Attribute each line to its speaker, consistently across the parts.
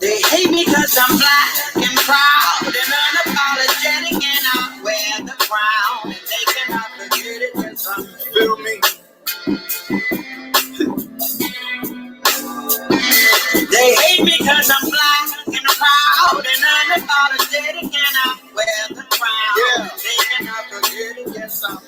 Speaker 1: They hate me cause I'm black and proud and unapologetic, and I wear the crown, and they cannot forget it. Yes, I'm feel me. They hate me cause I'm black and proud and unapologetic, and I wear the crown. Yeah. They cannot forget it. Yes, I'm.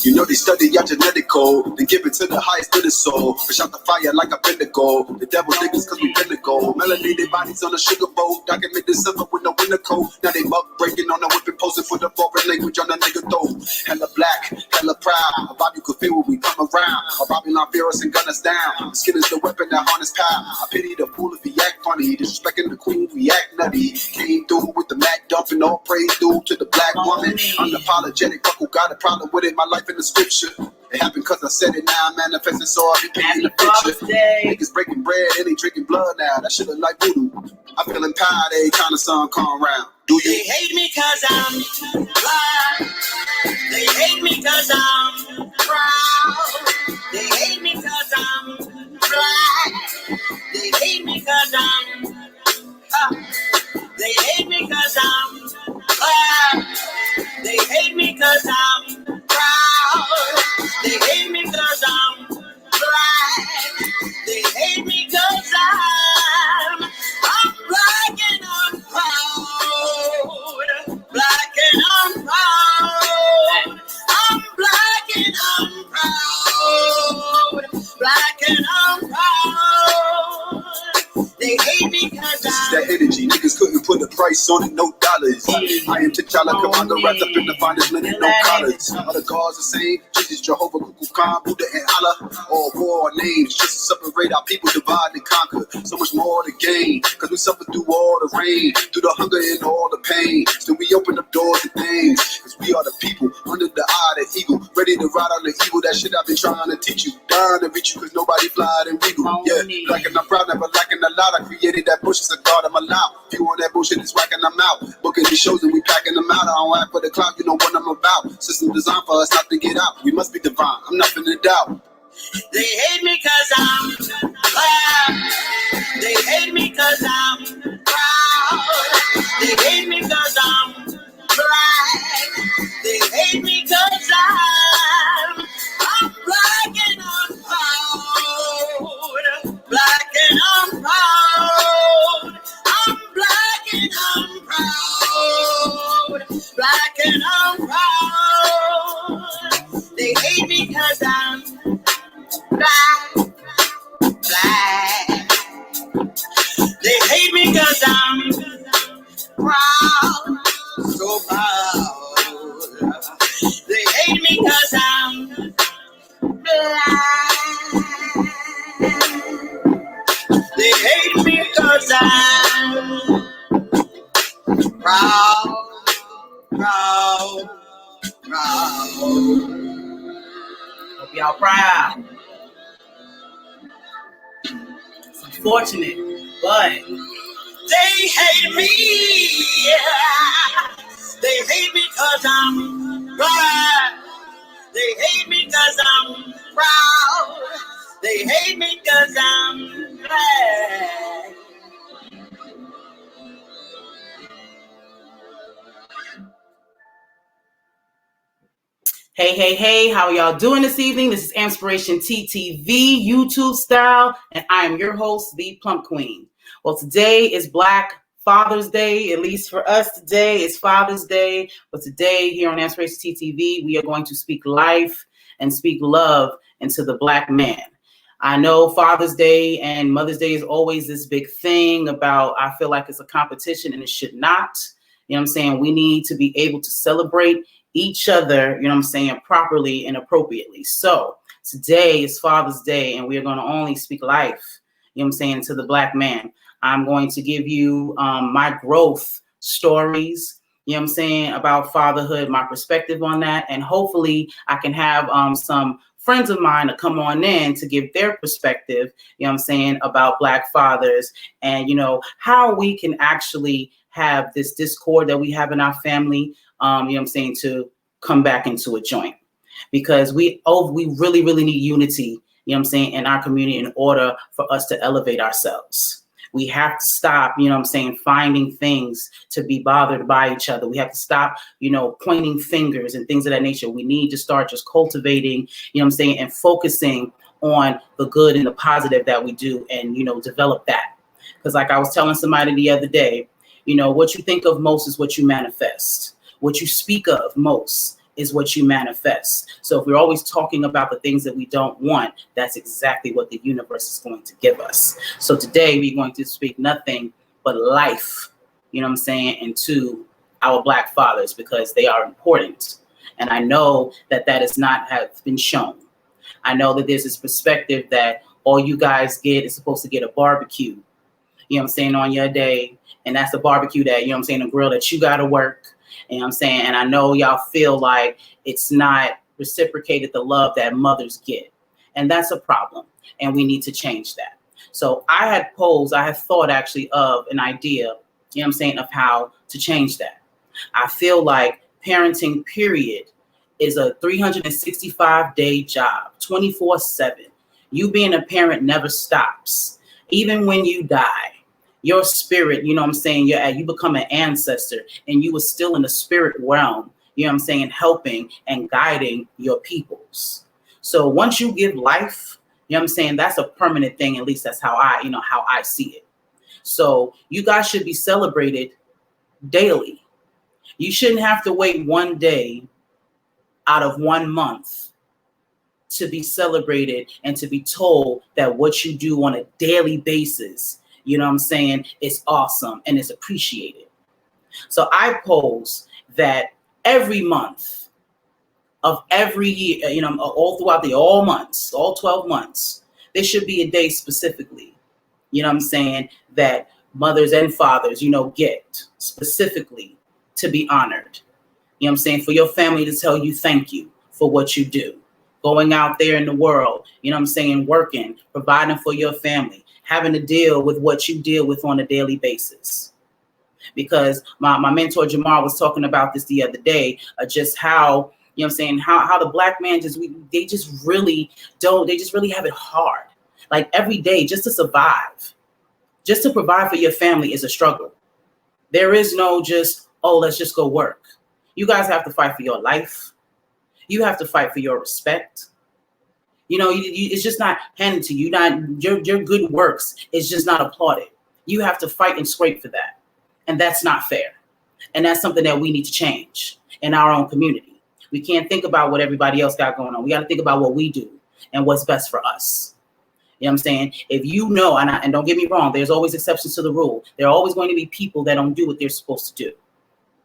Speaker 2: You know they study your genetic code, then give it to the highest of the soul. Push out the fire like a pinnacle. The devil niggas cause we pinnacle. Melanated bodies on a sugar boat. Document this summer with no winter coat. Now they buck breaking on the whipping, posting for the foreign language on the nigga throat. Hella black, hella proud. A Bobby could feel when we come around. A Babylon fear us and gun us down. The skin is the weapon that harness power. I pity the fool if he act funny. Disrespecting the queen, we act nutty. Came through with the Mac dumping, all praise due to the black woman. Unapologetic, fuck who got a problem with it. My life in the scripture. It happened cause I said it, now I'm manifesting, so I be painting the picture. Niggas breaking bread and they drinking blood now. That shit look like voodoo. I feel empowered every time the sun come around. Do you?
Speaker 1: They hate me cause I'm black. They hate me cause I'm proud. They hate me cause I'm black. They hate me cause I'm they hate me cause I'm black. They hate me cause I'm proud. They hate me cause I'm black. They hate me cause I'm black and I'm proud. Black and I'm proud. I'm black and I'm proud. Black and I'm proud. They hate me cause
Speaker 2: this is that energy, niggas couldn't put a price on it, no dollars. I am T'Challa, Commander, wrapped up in the finest linen, no collars. All the gods the same, Jesus, Jehovah, Kukulkan, Buddha, and Allah. All war names, just to separate our people, divide and conquer. So much more to gain, cause we suffer through all the rain, through the hunger and all the pain. Still we open up doors to things, cause we are the people, under the eye of the eagle, ready to ride on the evil. That shit I've been trying to teach you, dying to reach you, cause nobody fly than regal. Yeah, black and I'm proud, never lacking a lot. I created that bullshit, so God, I'm allowed. If you want that bullshit, it's whacking them out. Booking these shows and we packing them out. I don't act for the clout, you know what I'm about. System designed for us not to get out. We must be divine, I'm nothing to doubt.
Speaker 1: They hate me cause I'm black. They hate me cause I'm proud. They hate me cause I'm black. They hate me cause I'm black and I'm proud. Black and I'm proud. I'm black and I'm proud. Black and I'm proud. They hate me cause I'm black. Black. They hate me cause I'm proud. So proud. They hate me cause I'm black. They hate me cause I'm proud, proud, proud. Hope y'all proud. It's unfortunate, but they hate me. They hate me cause I'm black. They hate me cause I'm proud. They hate me cause I'm black. Hey, hey, hey, how are y'all doing this evening? This is AMPspirationTTV, YouTube style, and I am your host, the Plump Queen. Well, today is Black Father's Day, at least for us today, it's Father's Day. But today here on AMPspirationTTV, we are going to speak life and speak love into the Black man. I know Father's Day and Mother's Day is always this big thing about, I feel like it's a competition and it should not. You know what I'm saying? We need to be able to celebrate each other, you know what I'm saying, properly and appropriately. So today is Father's Day and we are going to only speak life, you know what I'm saying, to the Black man. I'm going to give you my growth stories, you know what I'm saying, about fatherhood, my perspective on that. And hopefully I can have some friends of mine to come on in to give their perspective, you know what I'm saying, about Black fathers and, you know, how we can actually have this discord that we have in our family, you know what I'm saying, to come back into a joint. Because we really, really need unity, you know what I'm saying, in our community in order for us to elevate ourselves. We have to stop, you know what I'm saying, finding things to be bothered by each other. We have to stop, you know, pointing fingers and things of that nature. We need to start just cultivating, you know what I'm saying, and focusing on the good and the positive that we do and, you know, develop that. Because like I was telling somebody the other day, you know, what you think of most is what you manifest. What you speak of most is what you manifest. So if we're always talking about the things that we don't want, that's exactly what the universe is going to give us. So today we're going to speak nothing but life, you know what I'm saying, into our Black fathers because they are important. And I know that that is not have been shown. I know that there's this perspective that all you guys get is supposed to get a barbecue, you know what I'm saying, on your day. And that's the barbecue that, you know what I'm saying, the grill that you got to work. You know what I'm saying? And I know y'all feel like it's not reciprocated the love that mothers get. And that's a problem. And we need to change that. So I had thought actually of an idea, you know what I'm saying, of how to change that. I feel like parenting, period, is a 365-day job, 24/7. You being a parent never stops. Even when you die, your spirit, you know what I'm saying, you become an ancestor and you were still in the spirit realm, you know what I'm saying, helping and guiding your peoples. So once you give life, you know what I'm saying, that's a permanent thing. At least that's how I see it. So you guys should be celebrated daily. You shouldn't have to wait one day out of 1 month to be celebrated and to be told that what you do on a daily basis, you know what I'm saying, is awesome and is appreciated. So I pose that every month of every year, you know, all throughout all months, all 12 months, there should be a day specifically, you know what I'm saying, that mothers and fathers, you know, get specifically to be honored. You know what I'm saying, for your family to tell you thank you for what you do. Going out there in the world, you know what I'm saying, working, providing for your family, having to deal with what you deal with on a daily basis. Because my mentor Jamar was talking about this the other day, just how, you know what I'm saying, how the Black man they just really have it hard. Like every day just to survive, just to provide for your family is a struggle. There is no just, oh, let's just go work. You guys have to fight for your life. You have to fight for your respect. You know, it's just not handed to you. Your good works is just not applauded. You have to fight and scrape for that. And that's not fair. And that's something that we need to change in our own community. We can't think about what everybody else got going on. We got to think about what we do and what's best for us. You know what I'm saying? If you know, and don't get me wrong, there's always exceptions to the rule. There are always going to be people that don't do what they're supposed to do.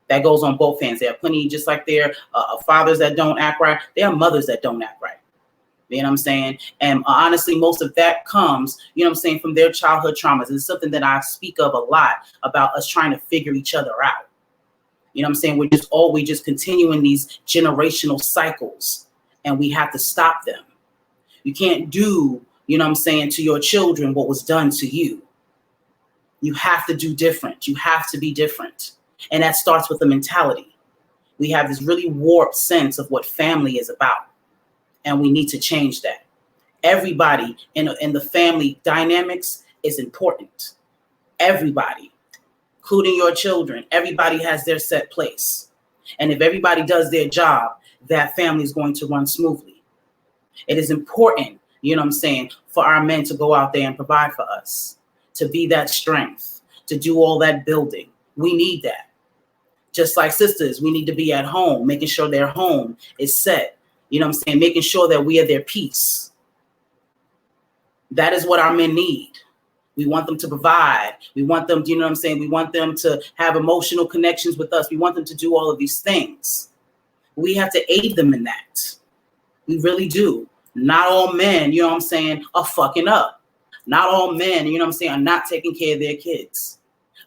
Speaker 1: That goes on both ends. There are plenty, just like there are fathers that don't act right, there are mothers that don't act right. You know what I'm saying? And honestly, most of that comes, you know what I'm saying, from their childhood traumas. It's something that I speak of a lot about us trying to figure each other out. You know what I'm saying? We're just always continuing these generational cycles, and we have to stop them. You can't do, you know what I'm saying, to your children what was done to you. You have to do different. You have to be different. And that starts with the mentality. We have this really warped sense of what family is about. And we need to change that. Everybody in the family dynamics is important. Everybody, including your children, everybody has their set place. And if everybody does their job, that family is going to run smoothly. It is important, you know what I'm saying, for our men to go out there and provide for us, to be that strength, to do all that building. We need that. Just like sisters, we need to be at home, making sure their home is set. You know what I'm saying? Making sure that we are their peace. That is what our men need. We want them to provide. We want them, you know what I'm saying? We want them to have emotional connections with us. We want them to do all of these things. We have to aid them in that. We really do. Not all men, you know what I'm saying, are fucking up. Not all men, you know what I'm saying, are not taking care of their kids.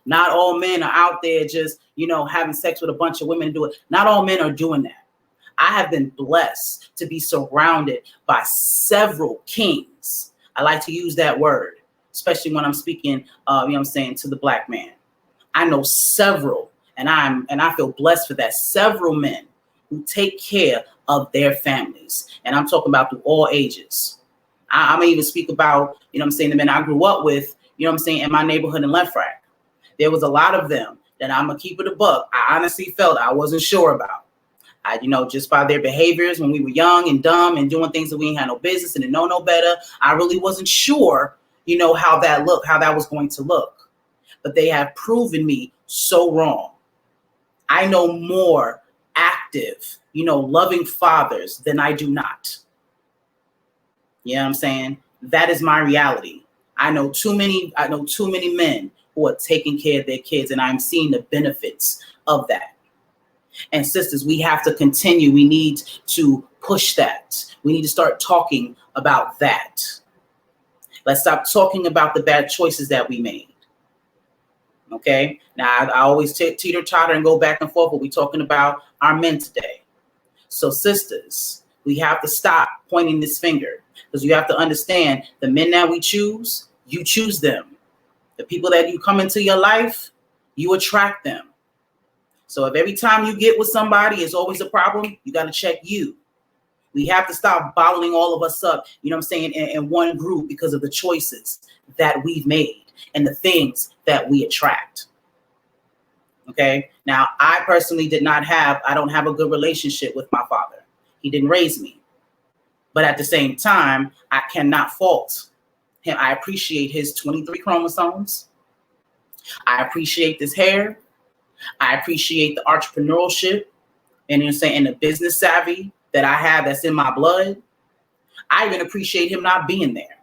Speaker 1: Not all men are out there just, you know, having sex with a bunch of women and do it. Not all men are doing that. I have been blessed to be surrounded by several kings. I like to use that word, especially when I'm speaking, to the black man. I know several, and I feel blessed for that. Several men who take care of their families, and I'm talking about through all ages. I'm gonna even speak about, the men I grew up with, in my neighborhood in Left Rack. There was a lot of them that I'm gonna keep it a buck. I honestly felt I wasn't sure about. Just by their behaviors when we were young and dumb and doing things that we ain't had no business and didn't know no better, I really wasn't sure, how that was going to look. But they have proven me so wrong. I know more active, loving fathers than I do not. You know what I'm saying? That is my reality. I know too many men who are taking care of their kids, and I'm seeing the benefits of that. And sisters, we have to continue. We need to push that. We need to start talking about that. Let's stop talking about the bad choices that we made. Okay? Now, I always teeter-totter and go back and forth, but we're talking about our men today. So, sisters, we have to stop pointing this finger, because you have to understand the men that we choose, you choose them. The people that you come into your life, you attract them. So if every time you get with somebody is always a problem, you got to check you. We have to stop bottling all of us up, in one group because of the choices that we've made and the things that we attract. Okay. Now, I personally I don't have a good relationship with my father. He didn't raise me. But at the same time, I cannot fault him. I appreciate his 23 chromosomes. I appreciate this hair. I appreciate the entrepreneurship and the business savvy that I have that's in my blood. I even appreciate him not being there.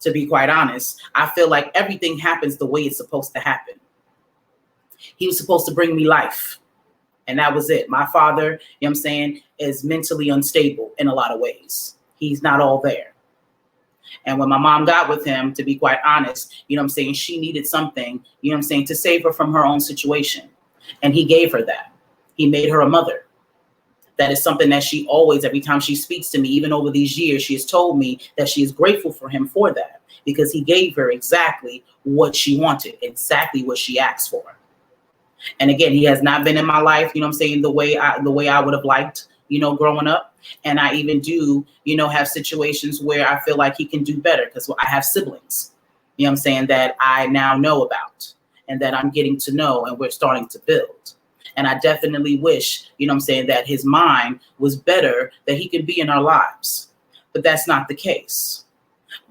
Speaker 1: To be quite honest, I feel like everything happens the way it's supposed to happen. He was supposed to bring me life. And that was it. My father, is mentally unstable in a lot of ways. He's not all there. And when my mom got with him, to be quite honest, she needed something, to save her from her own situation. And he gave her that. He made her a mother. That is something that she always, every time she speaks to me, even over these years, she has told me that she is grateful for him for that, because he gave her exactly what she wanted, exactly what she asked for. And again, he has not been in my life, the way I would have liked, growing up. And I even do, have situations where I feel like he can do better, because I have siblings, that I now know about and that I'm getting to know and we're starting to build. And I definitely wish, that his mind was better, that he could be in our lives. But that's not the case.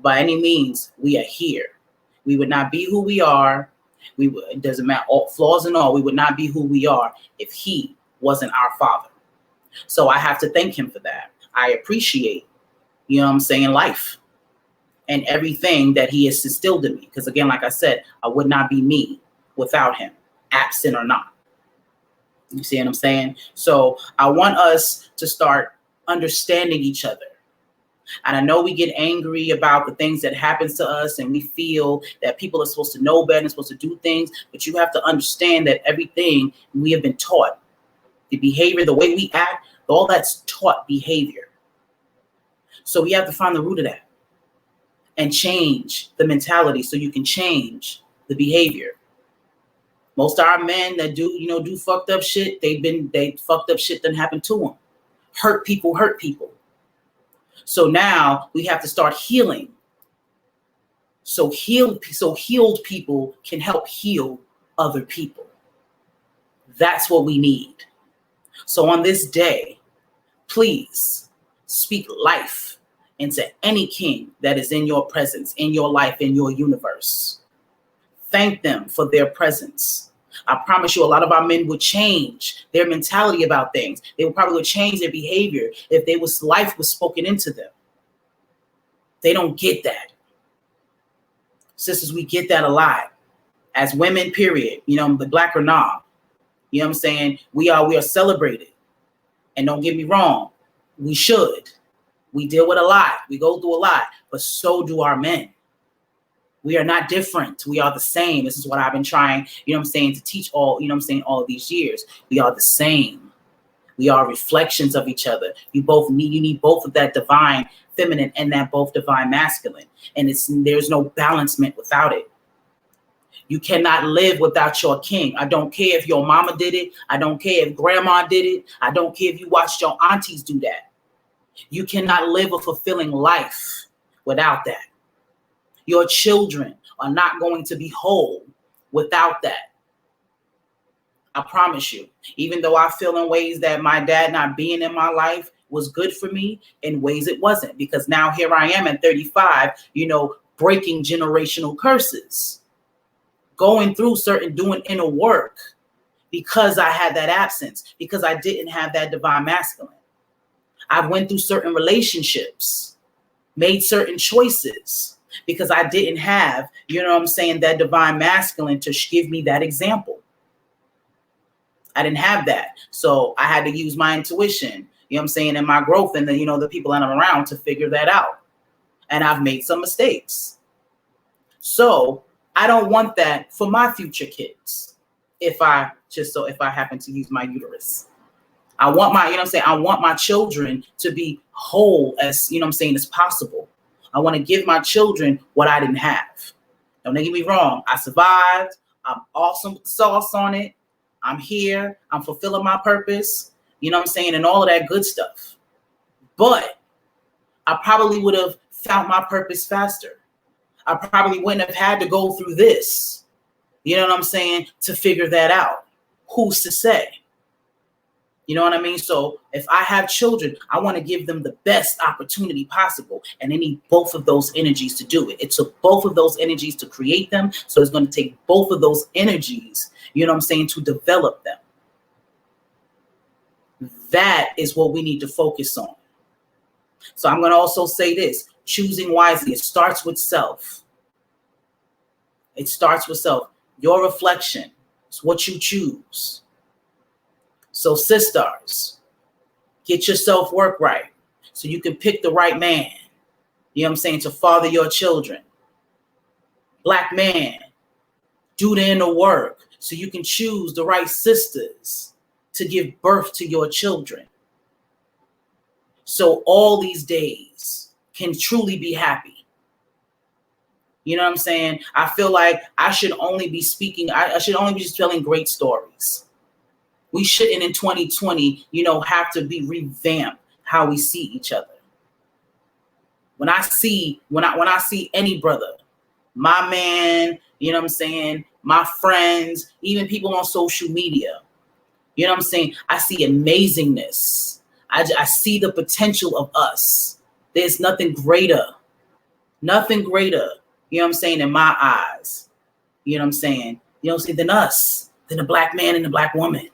Speaker 1: By any means, we are here. We would not be who we are. It doesn't matter, all flaws and all, we would not be who we are if he wasn't our father. So I have to thank him for that. I appreciate, life and everything that he has instilled in me. Because again, like I said, I would not be me without him, absent or not. You see what I'm saying? So I want us to start understanding each other. And I know we get angry about the things that happens to us, and we feel that people are supposed to know better and supposed to do things, but you have to understand that everything we have been taught, the behavior, the way we act, all that's taught behavior. So we have to find the root of that and change the mentality so you can change the behavior. Most of our men that do fucked up shit, they fucked up shit that happened to them. Hurt people. So now we have to start healing. So healed people can help heal other people. That's what we need. So on this day, please speak life into any king that is in your presence, in your life, in your universe. Thank them for their presence. I promise you, a lot of our men would change their mentality about things. They would change their behavior if life was spoken into them. They don't get that. Sisters, we get that a lot. As women, period. The black or not. We are celebrated. And don't get me wrong, we should. We deal with a lot. We go through a lot, but so do our men. We are not different. We are the same. This is what I've been trying, to teach all of these years. We are the same. We are reflections of each other. You need both of that divine feminine and that both divine masculine. And there's no balancement without it. You cannot live without your king. I don't care if your mama did it. I don't care if grandma did it. I don't care if you watched your aunties do that. You cannot live a fulfilling life without that. Your children are not going to be whole without that. I promise you. Even though I feel in ways that my dad not being in my life was good for me, in ways it wasn't. Because now here I am at 35, breaking generational curses. Going through doing inner work because I had that absence, because I didn't have that divine masculine. I went through certain relationships, made certain choices because I didn't have, that divine masculine to give me that example. I didn't have that. So I had to use my intuition, and my growth and the people that I'm around to figure that out. And I've made some mistakes. So I don't want that for my future kids. If I happen to use my uterus, I want I want my children to be whole as as possible. I want to give my children what I didn't have. Don't get me wrong. I survived. I'm awesome with the sauce on it. I'm here. I'm fulfilling my purpose. And all of that good stuff. But I probably would have found my purpose faster. I probably wouldn't have had to go through this, to figure that out. Who's to say? You know what I mean? So if I have children, I want to give them the best opportunity possible. And they need both of those energies to do it. It took both of those energies to create them. So it's going to take both of those energies, to develop them. That is what we need to focus on. So I'm going to also say this. Choosing wisely. It starts with self. It starts with self. Your reflection is what you choose. So sisters, get your self-work right so you can pick the right man, to father your children. Black man, do the inner work so you can choose the right sisters to give birth to your children. So all these days can truly be happy. I feel like I should only be speaking. I should only be just telling great stories. We shouldn't in 2020, have to be revamped how we see each other. When I see any brother, my man, my friends, even people on social media, I see amazingness. I see the potential of us. There's nothing greater, in my eyes, than us, than the black man and the black woman.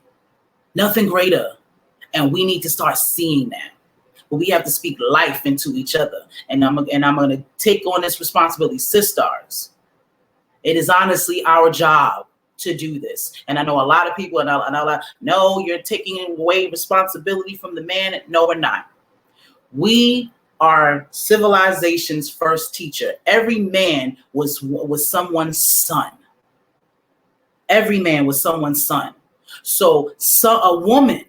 Speaker 1: Nothing greater. And we need to start seeing that. But we have to speak life into each other. And I'm going to take on this responsibility. Sisters, it is honestly our job to do this. And I know a lot of people, no, you're taking away responsibility from the man. No, we're not. We are civilization's first teacher. Every man was someone's son. Every man was someone's son. So a woman,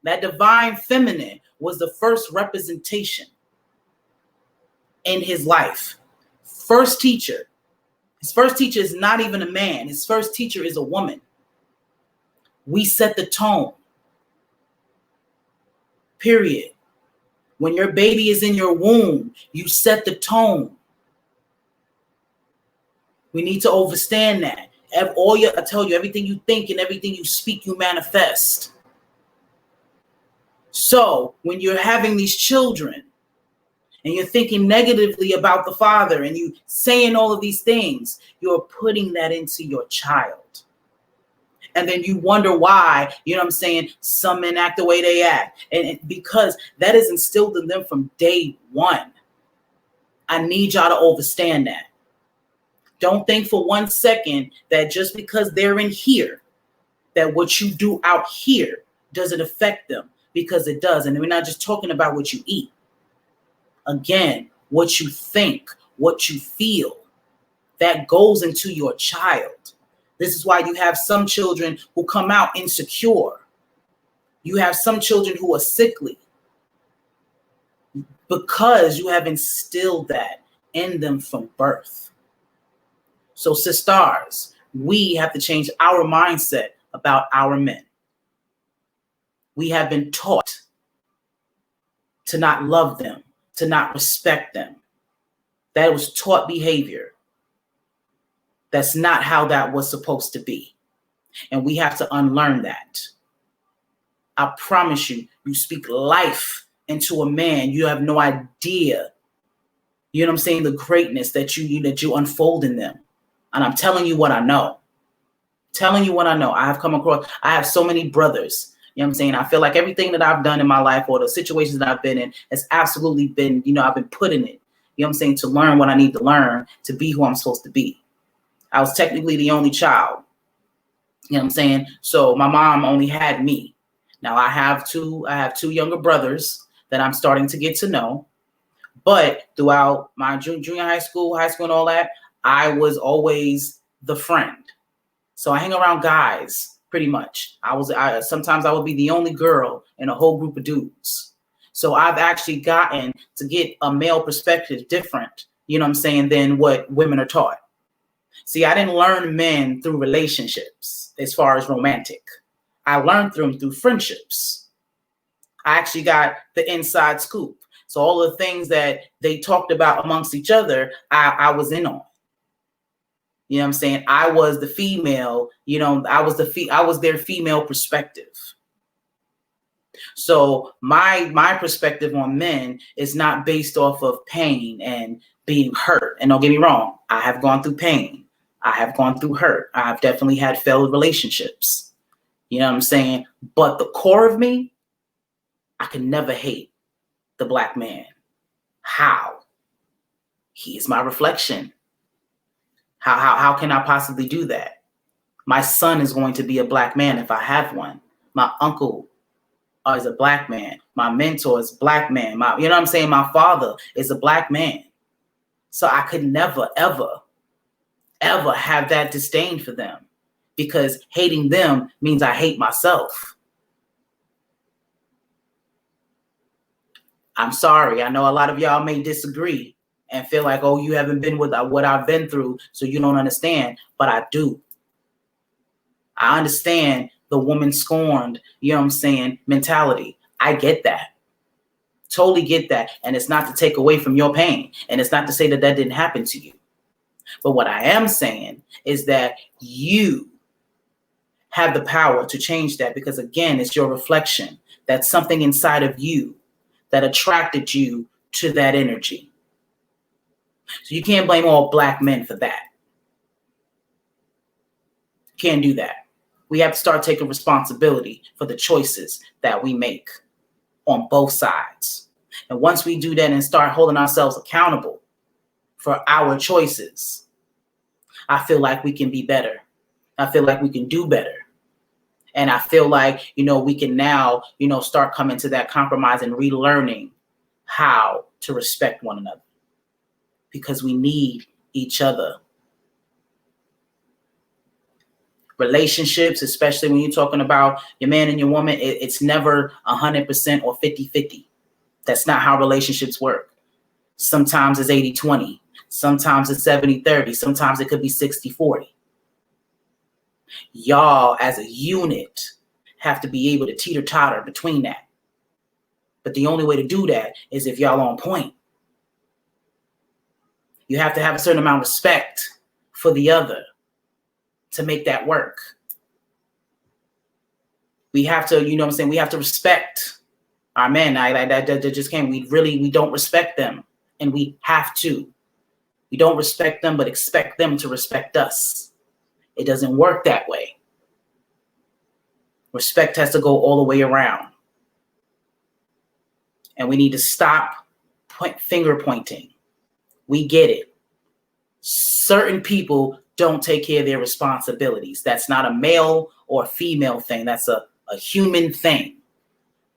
Speaker 1: that divine feminine, was the first representation in his life. First teacher. His first teacher is not even a man. His first teacher is a woman. We set the tone. Period. When your baby is in your womb, you set the tone. We need to understand that. I tell you, everything you think and everything you speak, you manifest. So when you're having these children and you're thinking negatively about the father and you saying all of these things, you're putting that into your child. And then you wonder why, some men act the way they act. And because that is instilled in them from day one. I need y'all to understand that. Don't think for 1 second that just because they're in here, that what you do out here doesn't affect them, because it does. And we're not just talking about what you eat. Again, what you think, what you feel, that goes into your child. This is why you have some children who come out insecure. You have some children who are sickly because you have instilled that in them from birth. So sisters, we have to change our mindset about our men. We have been taught to not love them, to not respect them. That was taught behavior. That's not how that was supposed to be. And we have to unlearn that. I promise you, you speak life into a man. You have no idea, you know what I'm saying, the greatness that you unfold in them. And I'm telling you what I know. Telling you what I know. I have so many brothers. You know what I'm saying? I feel like everything that I've done in my life or the situations that I've been in has absolutely been, I've been put in it. You know what I'm saying? To learn what I need to learn to be who I'm supposed to be. I was technically the only child. You know what I'm saying? So my mom only had me. Now I have two younger brothers that I'm starting to get to know. But throughout my junior high school and all that, I was always the friend. So I hang around guys pretty much. Sometimes I would be the only girl in a whole group of dudes. So I've actually gotten to get a male perspective different, you know what I'm saying, than what women are taught. See, I didn't learn men through relationships as far as romantic. I learned them through friendships. I actually got the inside scoop. So all the things that they talked about amongst each other, I was in on. You know what I'm saying? I was the female, I was their female perspective. So my perspective on men is not based off of pain and being hurt. And don't get me wrong, I have gone through pain. I have gone through hurt. I've definitely had failed relationships. You know what I'm saying? But the core of me, I can never hate the black man. How? He is my reflection. How can I possibly do that? My son is going to be a black man if I have one. My uncle is a black man. My mentor is a black man. You know what I'm saying? My father is a black man. So I could never, ever, ever have that disdain for them, because hating them means I hate myself. I'm sorry. I know a lot of y'all may disagree and feel like, oh, you haven't been with what I've been through, so you don't understand. But I do. I understand the woman scorned, you know what I'm saying, mentality. I get that. Totally get that. And it's not to take away from your pain. And it's not to say that that didn't happen to you. But what I am saying is that you have the power to change that, because, again, it's your reflection. That's something inside of you that attracted you to that energy. So you can't blame all black men for that. Can't do that. We have to start taking responsibility for the choices that we make on both sides. And once we do that and start holding ourselves accountable for our choices, I feel like we can be better. I feel like we can do better. And I feel like, we can now, start coming to that compromise and relearning how to respect one another, because we need each other. Relationships, especially when you're talking about your man and your woman, it's never 100% or 50-50. That's not how relationships work. Sometimes it's 80-20. Sometimes it's 70-30. Sometimes it could be 60-40. Y'all as a unit have to be able to teeter-totter between that. But the only way to do that is if y'all on point. You have to have a certain amount of respect for the other to make that work. We have to, you know what I'm saying, we have to respect our men. That just came. We don't respect them, and we have to. We don't respect them, but expect them to respect us. It doesn't work that way. Respect has to go all the way around. And we need to stop finger pointing. We get it. Certain people don't take care of their responsibilities. That's not a male or female thing. That's a human thing.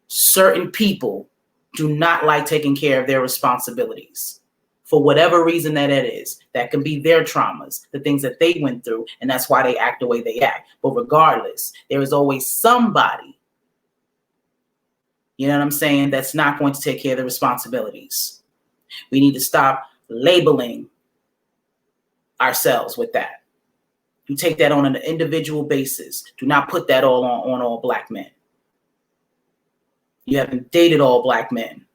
Speaker 1: Certain people do not like taking care of their responsibilities for whatever reason that it is. That can be their traumas, the things that they went through, and that's why they act the way they act. But regardless, there is always somebody You know what I'm saying? That's not going to take care of the responsibilities. We need to stop labeling ourselves with that. You take that on an individual basis. Do not put that all on all black men. You haven't dated all black men.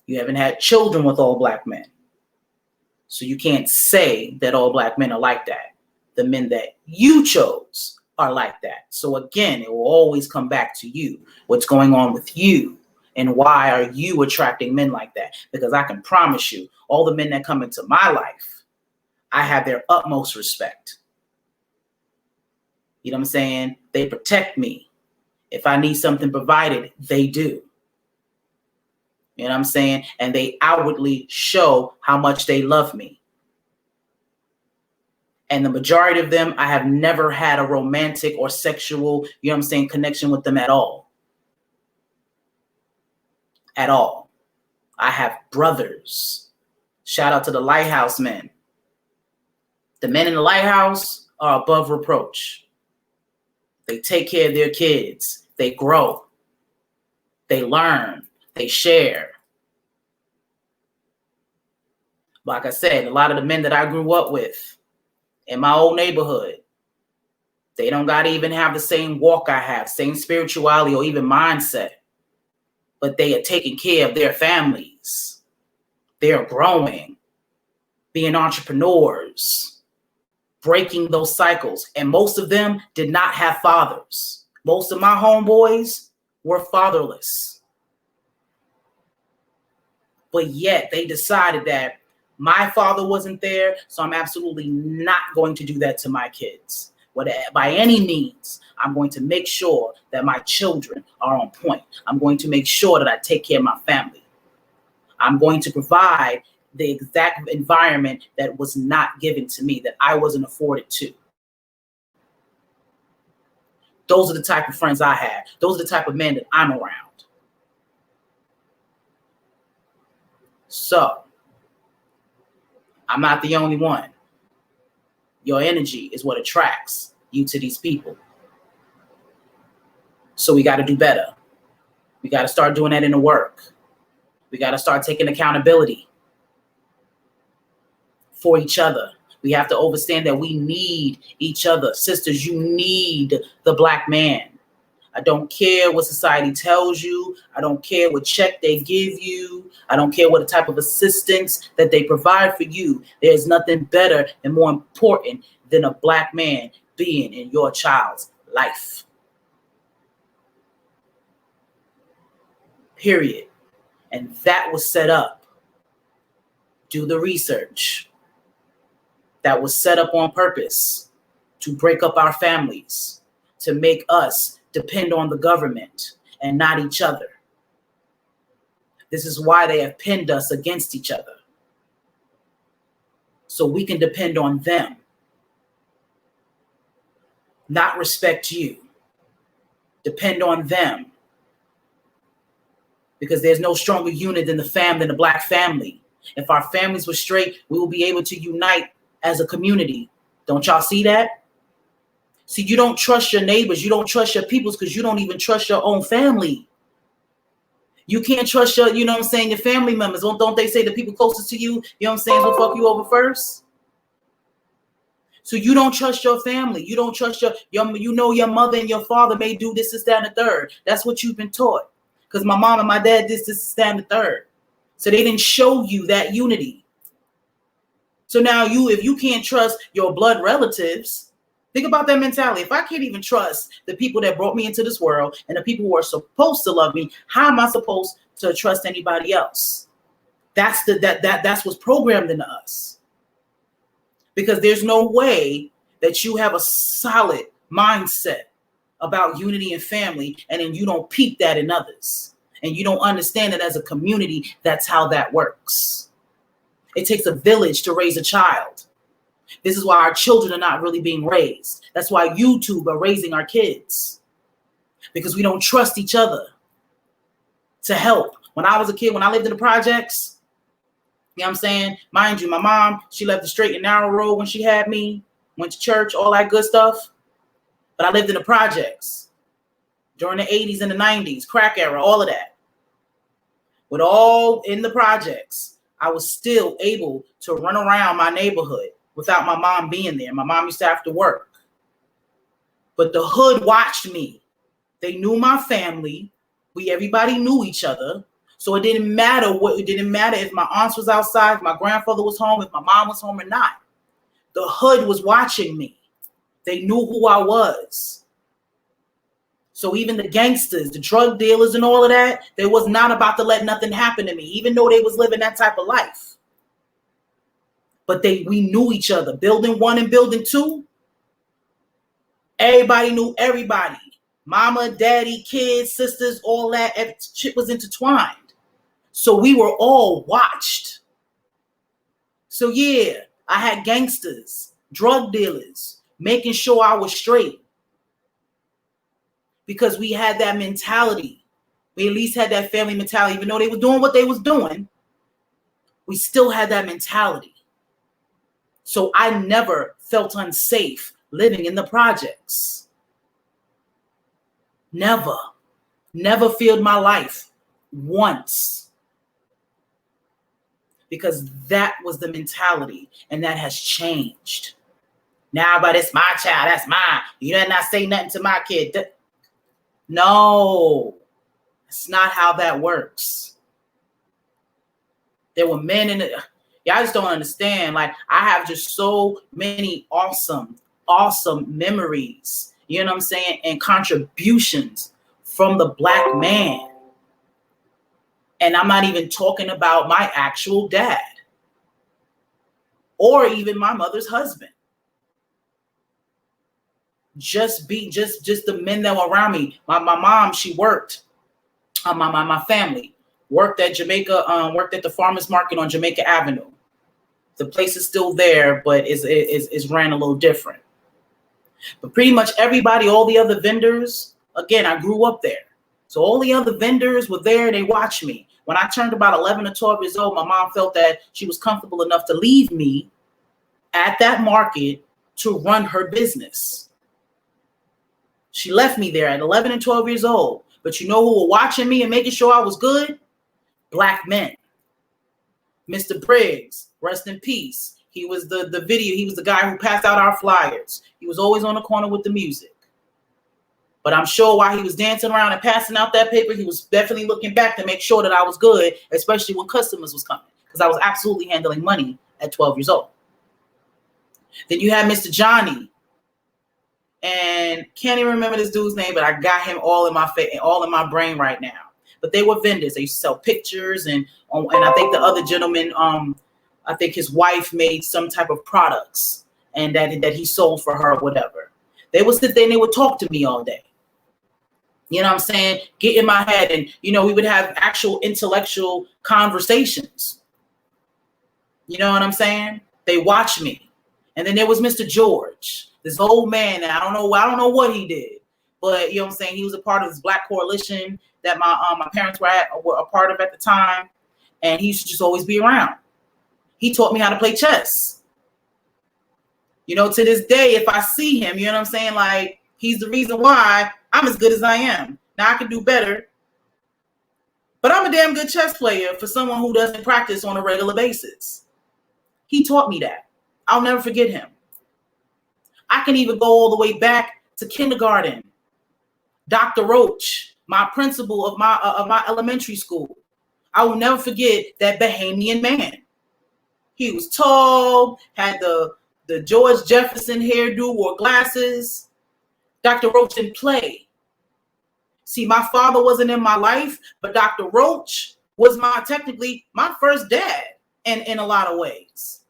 Speaker 1: You haven't had children with all black men. So you can't say that all black men are like that. The men that you chose are like that. So again, it will always come back to you. What's going on with you? And why are you attracting men like that? Because I can promise you, all the men that come into my life, I have their utmost respect. You know what I'm saying? They protect me. If I need something provided, they do. You know what I'm saying? And they outwardly show how much they love me. And the majority of them, I have never had a romantic or sexual, you know what I'm saying, connection with them at all. At all. I have brothers. Shout out to the Lighthouse men. The men in the Lighthouse are above reproach. They take care of their kids. They grow. They learn. They share. Like I said, a lot of the men that I grew up with in my old neighborhood, they don't got to even have the same walk I have, same spirituality or even mindset. But they are taking care of their families. They are growing, being entrepreneurs, breaking those cycles. And most of them did not have fathers. Most of my homeboys were fatherless. But yet they decided that my father wasn't there, so I'm absolutely not going to do that to my kids. By any means, I'm going to make sure that my children are on point. I'm going to make sure that I take care of my family. I'm going to provide the exact environment that was not given to me, that I wasn't afforded to. Those are the type of friends I have. Those are the type of men that I'm around. So, I'm not the only one. Your energy is what attracts you to these people. So we got to do better. We got to start doing that in the work. We got to start taking accountability for each other. We have to understand that we need each other. Sisters, you need the black man. I don't care what society tells you. I don't care what check they give you. I don't care what the type of assistance that they provide for you. There's nothing better and more important than a black man being in your child's life. Period. And that was set up. Do the research. That was set up on purpose to break up our families, to make us depend on the government and not each other. This is why they have pinned us against each other. So we can depend on them, not respect you. Depend on them. Because there's no stronger unit than the black family. If our families were straight, we will be able to unite as a community. Don't y'all see that? See, you don't trust your neighbors. You don't trust your peoples because you don't even trust your own family. You can't trust your, you know what I'm saying, your family members. Don't they say the people closest to you, you know what I'm saying, will fuck you over first? So you don't trust your family. You don't trust your your mother and your father may do this, that, and the third. That's what you've been taught. Because my mom and my dad did this, that, and the third. So they didn't show you that unity. So now if you can't trust your blood relatives, think about that mentality. If I can't even trust the people that brought me into this world and the people who are supposed to love me, how am I supposed to trust anybody else? That's what's programmed into us. Because there's no way that you have a solid mindset about unity and family, and then you don't peep that in others. And you don't understand that as a community, that's how that works. It takes a village to raise a child. This is why our children are not really being raised. That's why YouTube are raising our kids. Because we don't trust each other to help. When I was a kid, when I lived in the projects, you know what I'm saying? Mind you, my mom, she left the straight and narrow road when she had me, went to church, all that good stuff. But I lived in the projects. during the 80s and the 90s, crack era, all of that. With all in the projects, I was still able to run around my neighborhood without my mom being there. My mom used to have to work. But the hood watched me. They knew my family. Everybody knew each other. So it didn't matter if my aunts was outside, if my grandfather was home, if my mom was home or not. The hood was watching me. They knew who I was. So even the gangsters, the drug dealers and all of that, they was not about to let nothing happen to me, even though they was living that type of life. But we knew each other. Building 1 and building 2, everybody knew everybody. Mama, daddy, kids, sisters, all that shit was intertwined. So we were all watched. So yeah, I had gangsters, drug dealers, making sure I was straight. Because we had that mentality. We at least had that family mentality. Even though they were doing what they was doing, we still had that mentality. So I never felt unsafe living in the projects. Never feared my life once. Because that was the mentality, and that has changed. Now, but it's my child, that's mine. You better not say nothing to my kid. No, it's not how that works. There were men in it. Yeah, I just don't understand. Like, I have just so many awesome memories, you know what I'm saying, and contributions from the Black man. And I'm not even talking about my actual dad or even my mother's husband. Just the men that were around me. My mom, she worked. My family worked at Jamaica. Worked at the farmers market on Jamaica Avenue. The place is still there, but is ran a little different. But pretty much everybody, all the other vendors. Again, I grew up there, so all the other vendors were there. They watched me. When I turned about 11 or 12 years old, my mom felt that she was comfortable enough to leave me at that market to run her business. She left me there at 11 and 12 years old. But you know who were watching me and making sure I was good? Black men. Mr. Briggs, rest in peace. He was he was the guy who passed out our flyers. He was always on the corner with the music. But I'm sure while he was dancing around and passing out that paper, he was definitely looking back to make sure that I was good, especially when customers was coming, because I was absolutely handling money at 12 years old. Then you had Mr. Johnny. And can't even remember this dude's name, but I got him all in my brain right now. But they were vendors. They used to sell pictures, and I think the other gentleman, I think his wife made some type of products, and that he sold for her or whatever. They would sit there and they would talk to me all day. You know what I'm saying? Get in my head, and we would have actual intellectual conversations. You know what I'm saying? They watch me. And then there was Mr. George, this old man that I don't know what he did, but you know what I'm saying? He was a part of this Black coalition that my parents were a part of at the time, and he used to just always be around. He taught me how to play chess. To this day, if I see him, you know what I'm saying? Like, he's the reason why I'm as good as I am. Now I can do better, but I'm a damn good chess player for someone who doesn't practice on a regular basis. He taught me that. I'll never forget him. I can even go all the way back to kindergarten. Dr. Roach, my principal of my elementary school. I will never forget that Bahamian man. He was tall, had the George Jefferson hairdo, wore glasses. Dr. Roach didn't play. See, my father wasn't in my life, but Dr. Roach was technically my first dad in a lot of ways.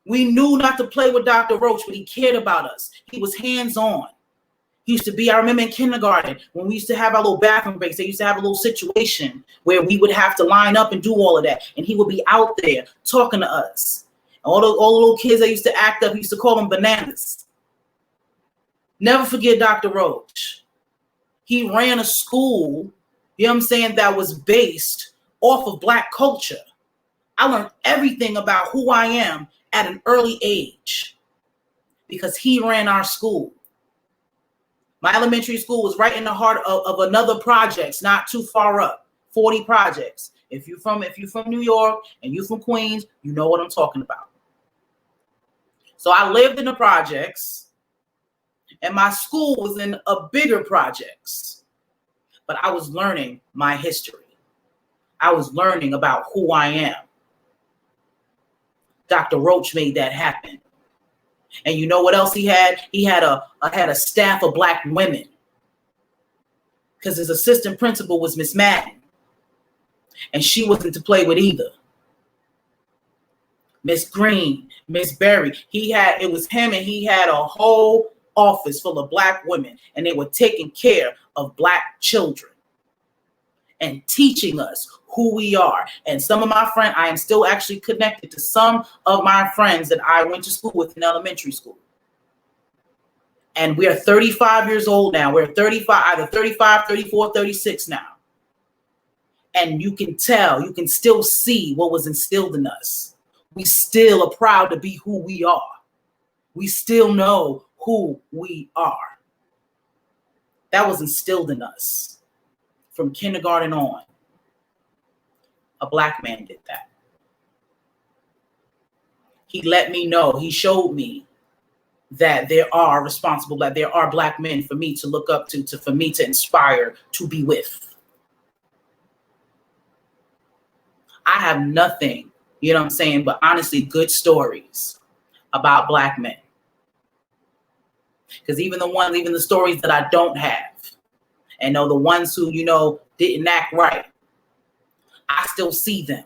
Speaker 1: We knew not to play with Dr. Roach, but he cared about us. He was hands-on. He used to be, I remember in kindergarten, when we used to have our little bathroom breaks, they used to have a little situation where we would have to line up and do all of that. And he would be out there talking to us. All the little kids that used to act up, he used to call them bananas. Never forget Dr. Roach. He ran a school, you know what I'm saying, that was based off of Black culture. I learned everything about who I am at an early age because he ran our school. My elementary school was right in the heart of another projects, not too far up. 40 projects. If you're from New York and you're from Queens, you know what I'm talking about. So I lived in the projects, and my school was in a bigger projects. But I was learning my history. I was learning about who I am. Dr. Roach made that happen. And you know what else he had? He had a staff of black women, because his assistant principal was Miss Madden, and she wasn't to play with either. Miss Green, Miss Berry. It was him, and he had a whole office full of black women, and they were taking care of black children and teaching us who we are. And some of my friends, I am still actually connected to some of my friends that I went to school with in elementary school. And we're 35 years old now. We're 35, either 35, 34, 36 now. And you can tell, you can still see what was instilled in us. We still are proud to be who we are. We still know who we are. That was instilled in us from kindergarten on. A black man did that. He let me know, he showed me that there are black men for me to look up to for me to inspire, to be with. I have nothing, you know what I'm saying, but honestly, good stories about black men. Because even the stories that I don't have, and know the ones who, didn't act right, I still see them.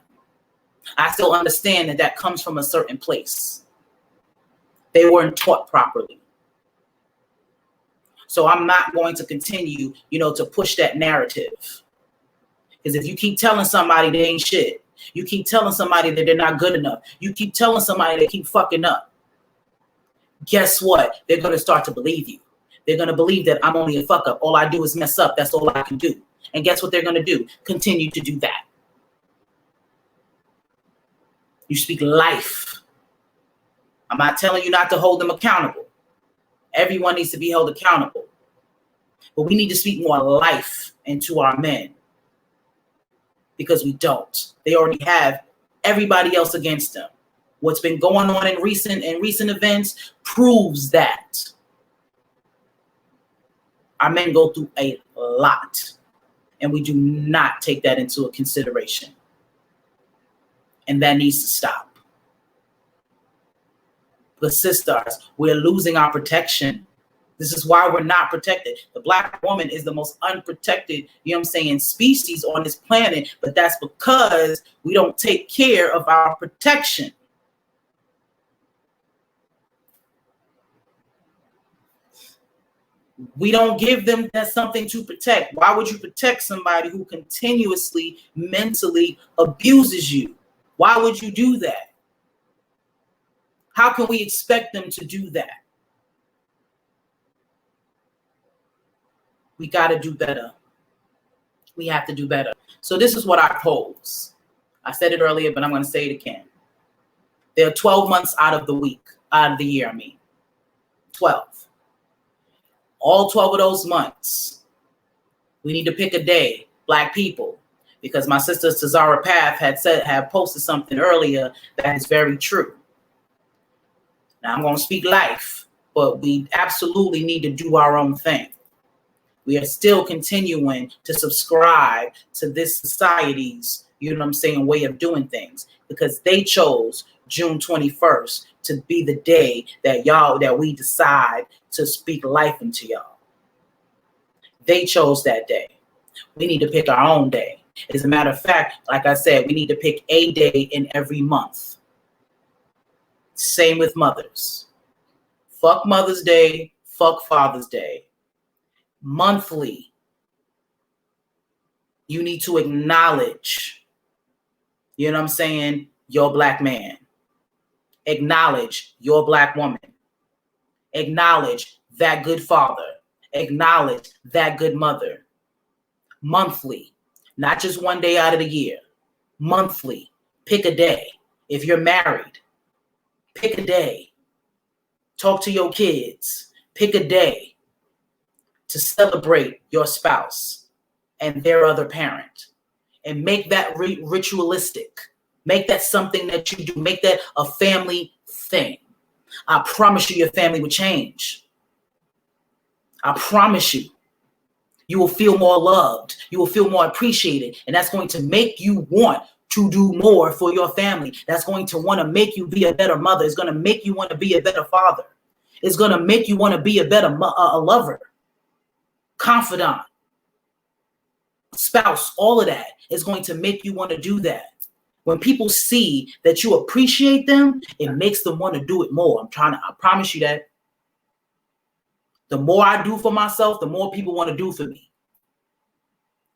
Speaker 1: I still understand that comes from a certain place. They weren't taught properly. So I'm not going to continue, to push that narrative. Because if you keep telling somebody they ain't shit, you keep telling somebody that they're not good enough, you keep telling somebody they keep fucking up, guess what? They're going to start to believe you. They're going to believe that I'm only a fuck up. All I do is mess up. That's all I can do. And guess what they're going to do? Continue to do that. You speak life. I'm not telling you not to hold them accountable. Everyone needs to be held accountable. But we need to speak more life into our men. Because we don't. They already have everybody else against them. What's been going on in recent events proves that. Our men go through a lot. And we do not take that into consideration. And that needs to stop. But sisters, we're losing our protection. This is why we're not protected. The black woman is the most unprotected, species on this planet. But that's because we don't take care of our protection. We don't give them that something to protect. Why would you protect somebody who continuously mentally abuses you? Why would you do that? How can we expect them to do that? We got to do better. We have to do better. So this is what I pose. I said it earlier, but I'm going to say it again. There are 12 months out of the year. 12. All 12 of those months, we need to pick a day, black people, because my sister Tazara Path had posted something earlier that is very true. Now I'm going to speak life, but we absolutely need to do our own thing. We are still continuing to subscribe to this society's, way of doing things, because they chose June 21st to be the day that we decide to speak life into y'all. They chose that day. We need to pick our own day. As a matter of fact, like I said, we need to pick a day in every month. Same with mothers. Fuck Mother's Day, fuck Father's Day. Monthly, you need to acknowledge, your black man. Acknowledge your black woman. Acknowledge that good father. Acknowledge that good mother. Monthly, not just one day out of the year. Monthly, pick a day. If you're married, pick a day. Talk to your kids. Pick a day. to celebrate your spouse and their other parent, and make that ritualistic. Make that something that you do. Make that a family thing. I promise you, your family will change. I promise you. You will feel more loved. You will feel more appreciated. And that's going to make you want to do more for your family. That's going to want to make you be a better mother. It's going to make you want to be a better father. It's going to make you want to be a better lover, confidant, spouse. All of that is going to make you want to do that. When people see that you appreciate them, it makes them want to do it more. I promise you that. The more I do for myself, the more people want to do for me.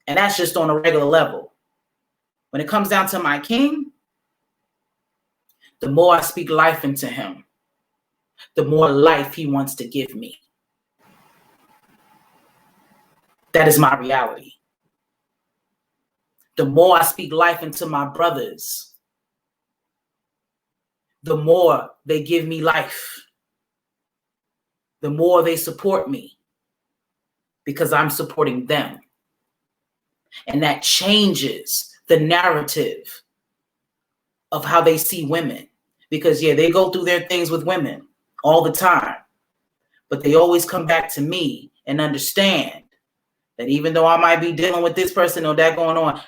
Speaker 1: And that's just on a regular level. When it comes down to my king, the more I speak life into him, the more life he wants to give me. That is my reality. The more I speak life into my brothers, the more they give me life. The more they support me, because I'm supporting them. And that changes the narrative of how they see women. Because, yeah, they go through their things with women all the time. But they always come back to me and understand that even though I might be dealing with this person or that going on,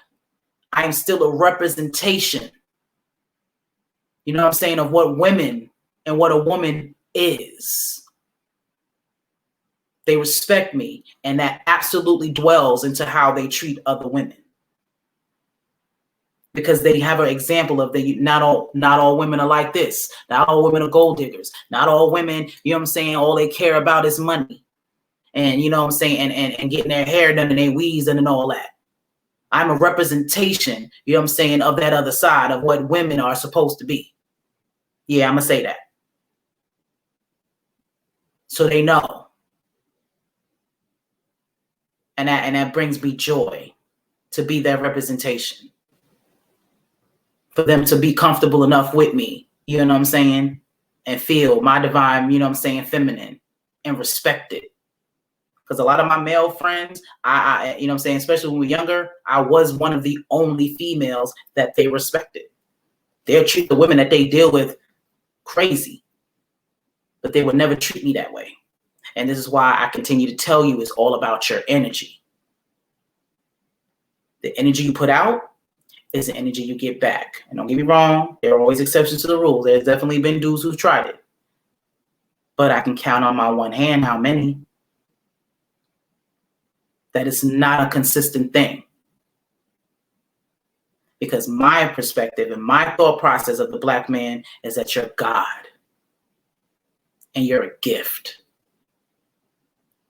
Speaker 1: I'm still a representation, you know what I'm saying, of what women and what a woman is. They respect me, and that absolutely dwells into how they treat other women. Because they have an example of not all women are like this. Not all women are gold diggers. Not all women, you know what I'm saying, all they care about is money. And you know what I'm saying, and getting their hair done and their weaves done and all that. I'm a representation, you know what I'm saying, of that other side of what women are supposed to be. Yeah, I'm gonna say that. So they know. And that brings me joy to be that representation. For them to be comfortable enough with me, you know what I'm saying, and feel my divine, you know what I'm saying, feminine, and respect it. Because a lot of my male friends, I you know what I'm saying, especially when we were younger, I was one of the only females that they respected. They'll treat the women that they deal with crazy, but they would never treat me that way. And this is why I continue to tell you it's all about your energy. The energy you put out is the energy you get back. And don't get me wrong, there are always exceptions to the rules. There's definitely been dudes who've tried it. But I can count on my one hand how many. That is not a consistent thing. Because my perspective and my thought process of the Black man is that you're God. And you're a gift.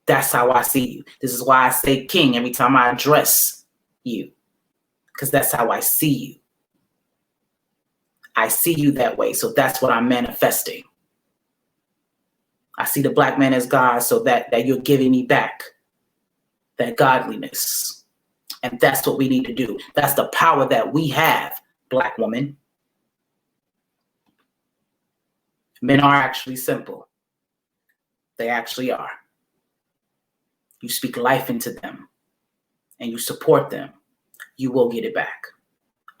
Speaker 1: That's how I see you. This is why I say king every time I address you. Because that's how I see you. I see you that way. So that's what I'm manifesting. I see the Black man as God, so that you're giving me back that godliness. And that's what we need to do. That's the power that we have, Black woman. Men are actually simple. They actually are. You speak life into them and you support them, you will get it back.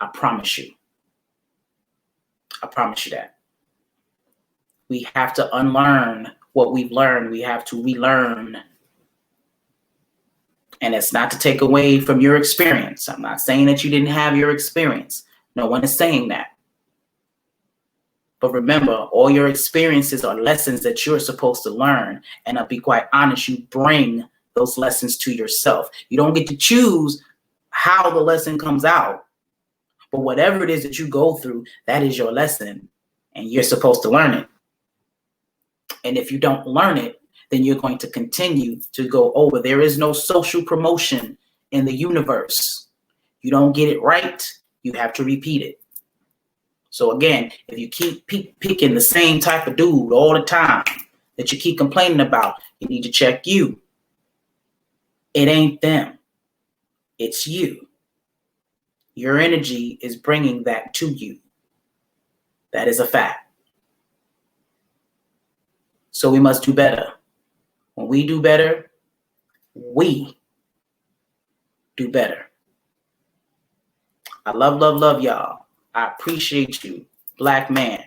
Speaker 1: I promise you. I promise you that. We have to unlearn what we've learned. We have to relearn. And it's not to take away from your experience. I'm not saying that you didn't have your experience. No one is saying that. But remember, all your experiences are lessons that you're supposed to learn. And I'll be quite honest, you bring those lessons to yourself. You don't get to choose how the lesson comes out. But whatever it is that you go through, that is your lesson. And you're supposed to learn it. And if you don't learn it, then you're going to continue to go over. There is no social promotion in the universe. You don't get it right, you have to repeat it. So again, if you keep picking the same type of dude all the time that you keep complaining about, you need to check you. It ain't them. It's you. Your energy is bringing that to you. That is a fact. So we must do better. When we do better, we do better. I love y'all. I appreciate you, Black man.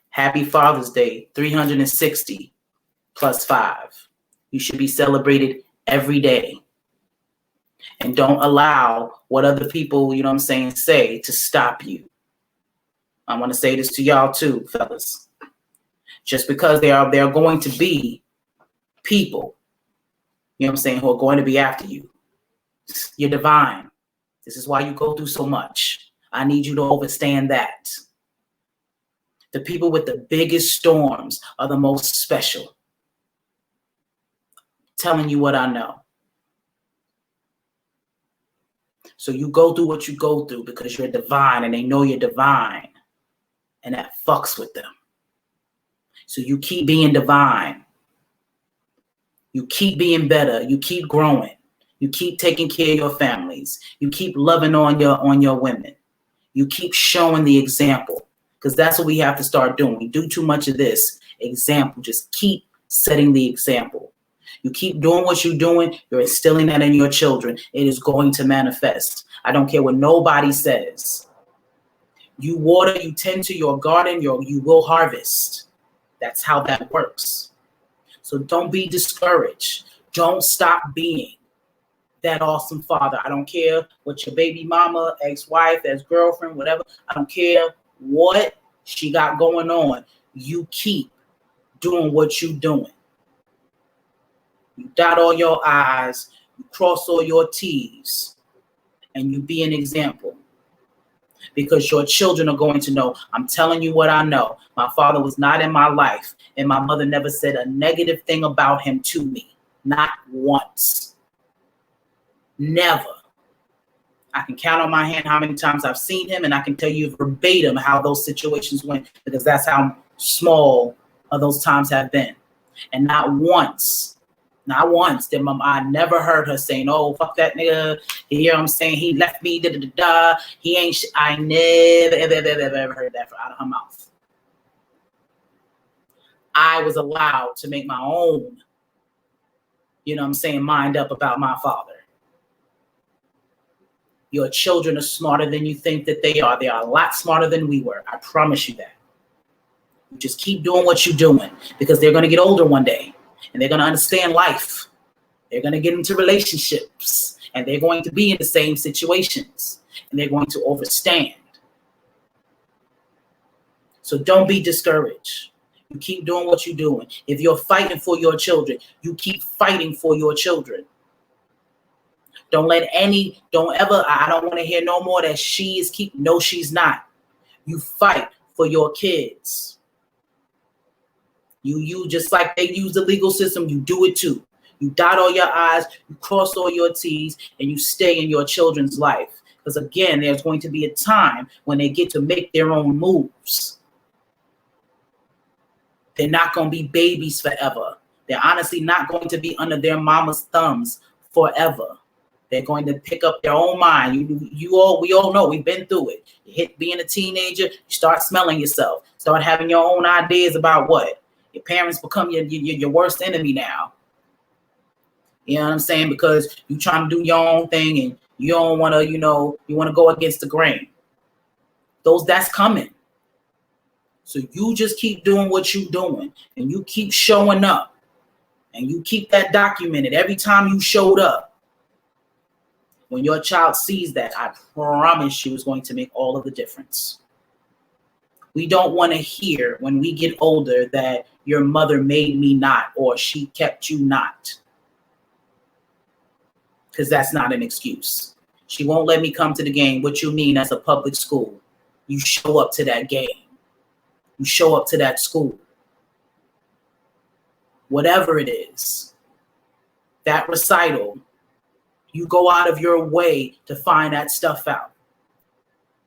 Speaker 1: Happy Father's Day, 360 plus 5. You should be celebrated every day. And don't allow what other people, say to stop you. I want to say this to y'all too, fellas. Just because there are going to be people, who are going to be after you. You're divine. This is why you go through so much. I need you to understand that. The people with the biggest storms are the most special. Telling you what I know. So you go through what you go through because you're divine and they know you're divine. And that fucks with them. So you keep being divine. You keep being better. You keep growing. You keep taking care of your families. You keep loving on your women. You keep showing the example. Because that's what we have to start doing. We do too much of this. Example. Just keep setting the example. You keep doing what you're doing. You're instilling that in your children. It is going to manifest. I don't care what nobody says. You water, you tend to your garden, you will harvest. That's how that works. So don't be discouraged. Don't stop being that awesome father. I don't care what your baby mama, ex-wife, ex-girlfriend, whatever. I don't care what she got going on. You keep doing what you're doing. You dot all your I's, you cross all your T's, and you be an example. Because your children are going to know, I'm telling you what I know. My father was not in my life, and my mother never said a negative thing about him to me. Not once. Never. I can count on my hand how many times I've seen him, and I can tell you verbatim how those situations went, because that's how small those times have been. And not once did I never heard her saying, oh, fuck that nigga. You know what I'm saying? He left me, da-da-da-da. He ain't I never, ever heard that out of her mouth. I was allowed to make my own, mind up about my father. Your children are smarter than you think that they are. They are a lot smarter than we were. I promise you that. You just keep doing what you're doing, because they're going to get older one day. And they're going to understand life. They're going to get into relationships. And they're going to be in the same situations. And they're going to overstand. So don't be discouraged. You keep doing what you're doing. If you're fighting for your children, you keep fighting for your children. I don't want to hear no more that no, she's not. You fight for your kids. You just like they use the legal system, you do it too. You dot all your I's, you cross all your T's, and you stay in your children's life. Because again, there's going to be a time when they get to make their own moves. They're not going to be babies forever. They're honestly not going to be under their mama's thumbs forever. They're going to pick up their own mind. We all know, we've been through it. You hit being a teenager, you start smelling yourself, start having your own ideas about what. Your parents become your worst enemy now. You know what I'm saying? Because you trying to do your own thing and you don't want to, you want to go against the grain. That's coming. So you just keep doing what you're doing, and you keep showing up, and you keep that documented every time you showed up. When your child sees that, I promise you it's going to make all of the difference. We don't want to hear when we get older that your mother made me not, or she kept you not. Because that's not an excuse. She won't let me come to the game. What you mean as a public school? You show up to that game. You show up to that school. Whatever it is. That recital, you go out of your way to find that stuff out.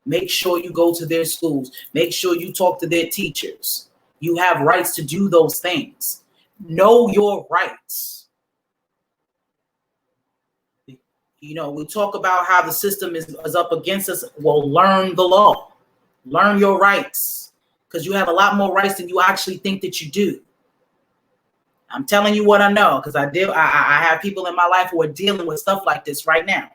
Speaker 1: Make sure you go to their schools. Make sure you talk to their teachers. You have rights to do those things. Know your rights. We talk about how the system is up against us. Well, learn the law. Learn your rights. Because you have a lot more rights than you actually think that you do. I'm telling you what I know, because I have people in my life who are dealing with stuff like this right now.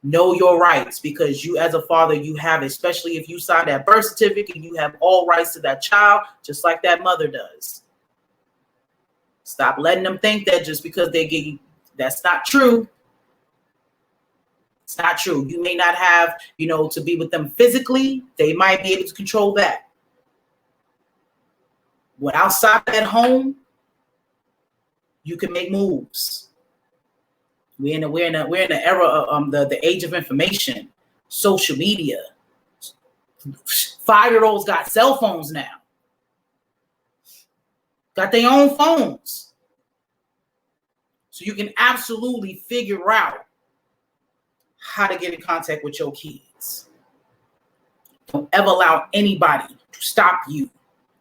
Speaker 1: Know your rights, because you as a father, you have, especially if you sign that birth certificate, you have all rights to that child, just like that mother does. Stop letting them think that just because they get you, that's not true. It's not true. You may not have, to be with them physically. They might be able to control that. When outside that home, you can make moves. We're in the era of the age of information, social media. 5-year-olds got cell phones now. Got their own phones. So you can absolutely figure out how to get in contact with your kids. Don't ever allow anybody to stop you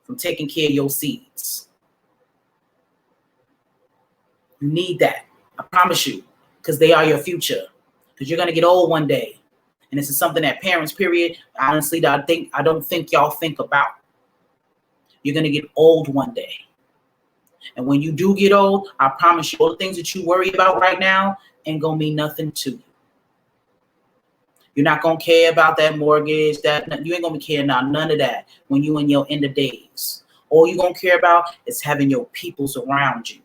Speaker 1: from taking care of your seeds. You need that. I promise you, because they are your future. Because you're going to get old one day. And this is something that parents, period, honestly, I don't think y'all think about. You're going to get old one day. And when you do get old, I promise you, all the things that you worry about right now ain't going to mean nothing to you. You're not going to care about that mortgage. You ain't going to care about none of that when you in your end of days. All you're going to care about is having your peoples around you.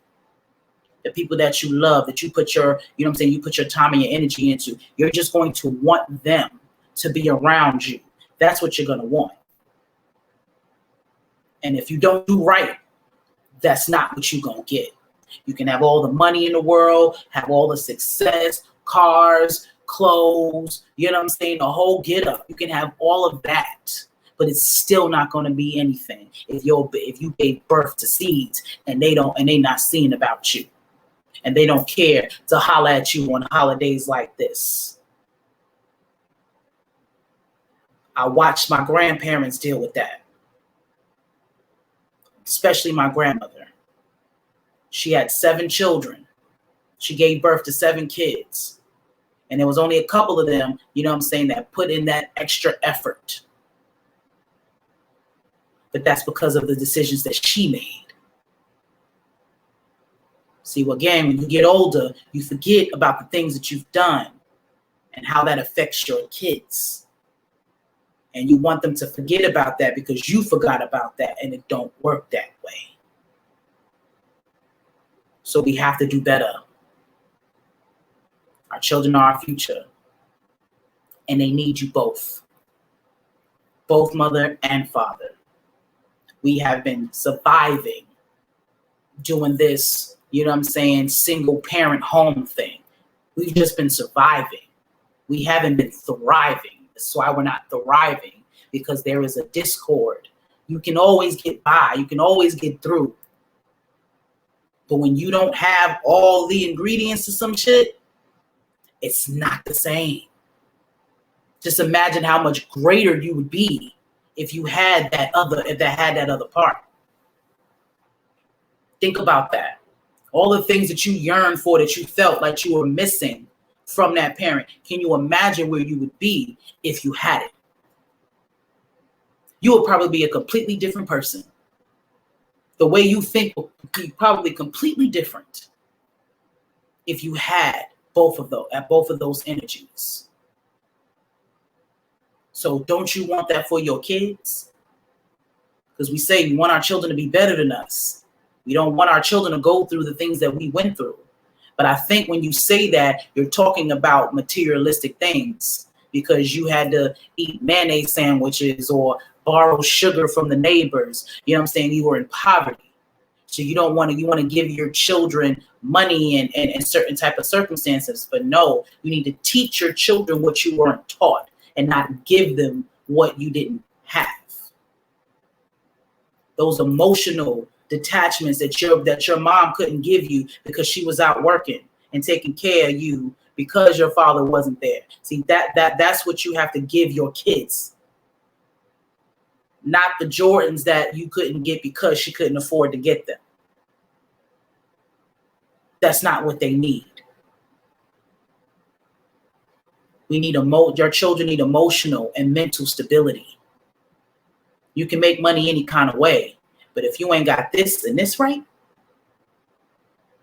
Speaker 1: The people that you love, that you put your, you put your time and your energy into. You're just going to want them to be around you. That's what you're going to want. And if you don't do right, that's not what you're going to get. You can have all the money in the world, have all the success, cars, clothes, the whole get up. You can have all of that, but it's still not going to be anything if you gave birth to seeds and they not seeing about you. And they don't care to holler at you on holidays like this. I watched my grandparents deal with that. Especially my grandmother. She had 7 children. She gave birth to 7 kids. And there was only a couple of them, that put in that extra effort. But that's because of the decisions that she made. See, again, when you get older, you forget about the things that you've done and how that affects your kids. And you want them to forget about that because you forgot about that, and it don't work that way. So we have to do better. Our children are our future, and they need you both mother and father. We have been surviving doing this, single parent home thing. We've just been surviving. We haven't been thriving. That's why we're not thriving, because there is a discord. You can always get by. You can always get through. But when you don't have all the ingredients to some shit, it's not the same. Just imagine how much greater you would be if you had that other part. Think about that. All the things that you yearned for, that you felt like you were missing from that parent. Can you imagine where you would be if you had it? You would probably be a completely different person. The way you think would be probably completely different if you had both of those energies. So don't you want that for your kids? Because we say we want our children to be better than us. We don't want our children to go through the things that we went through. But I think when you say that, you're talking about materialistic things, because you had to eat mayonnaise sandwiches or borrow sugar from the neighbors. You were in poverty. So you want to give your children money and certain type of circumstances. But no, you need to teach your children what you weren't taught and not give them what you didn't have. Those emotional detachments that your mom couldn't give you because she was out working and taking care of you because your father wasn't there. See, that's what you have to give your kids. Not the Jordans that you couldn't get because she couldn't afford to get them. That's not what they need. Your children need emotional and mental stability. You can make money any kind of way, But if you ain't got this and this right,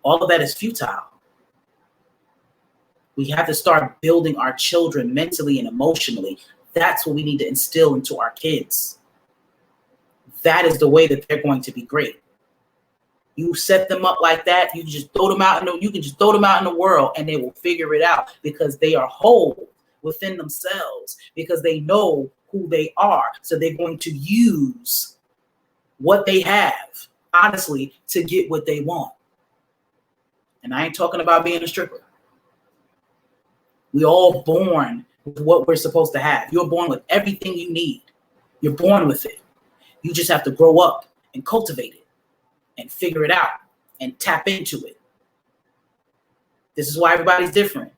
Speaker 1: all of that is futile. We have to start building our children mentally and emotionally. That's what we need to instill into our kids. That is the way that they're going to be great. You set them up like that, you can just throw them out in the world and they will figure it out because they are whole within themselves, because they know who they are. So they're going to use what they have, honestly, to get what they want. And I ain't talking about being a stripper. We're all born with what we're supposed to have. You're born with everything you need. You're born with it. You just have to grow up and cultivate it and figure it out and tap into it. This is why everybody's different.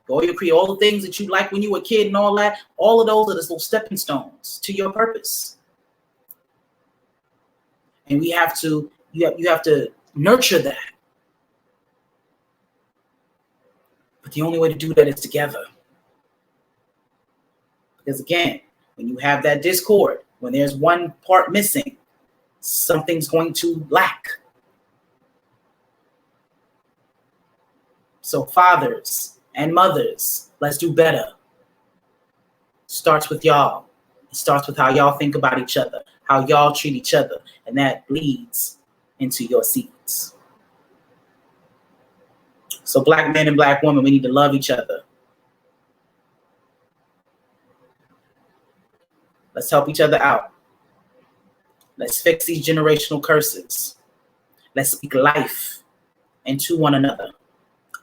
Speaker 1: You create all the things that you like when you were a kid and all that. All of those are just little stepping stones to your purpose. And you have to nurture that. But the only way to do that is together. Because again, when you have that discord, when there's one part missing, something's going to lack. So fathers and mothers, let's do better. Starts with y'all. It starts with how y'all think about each other, how y'all treat each other, and that bleeds into your seeds. So black men and black women, we need to love each other. Let's help each other out. Let's fix these generational curses. Let's speak life into one another.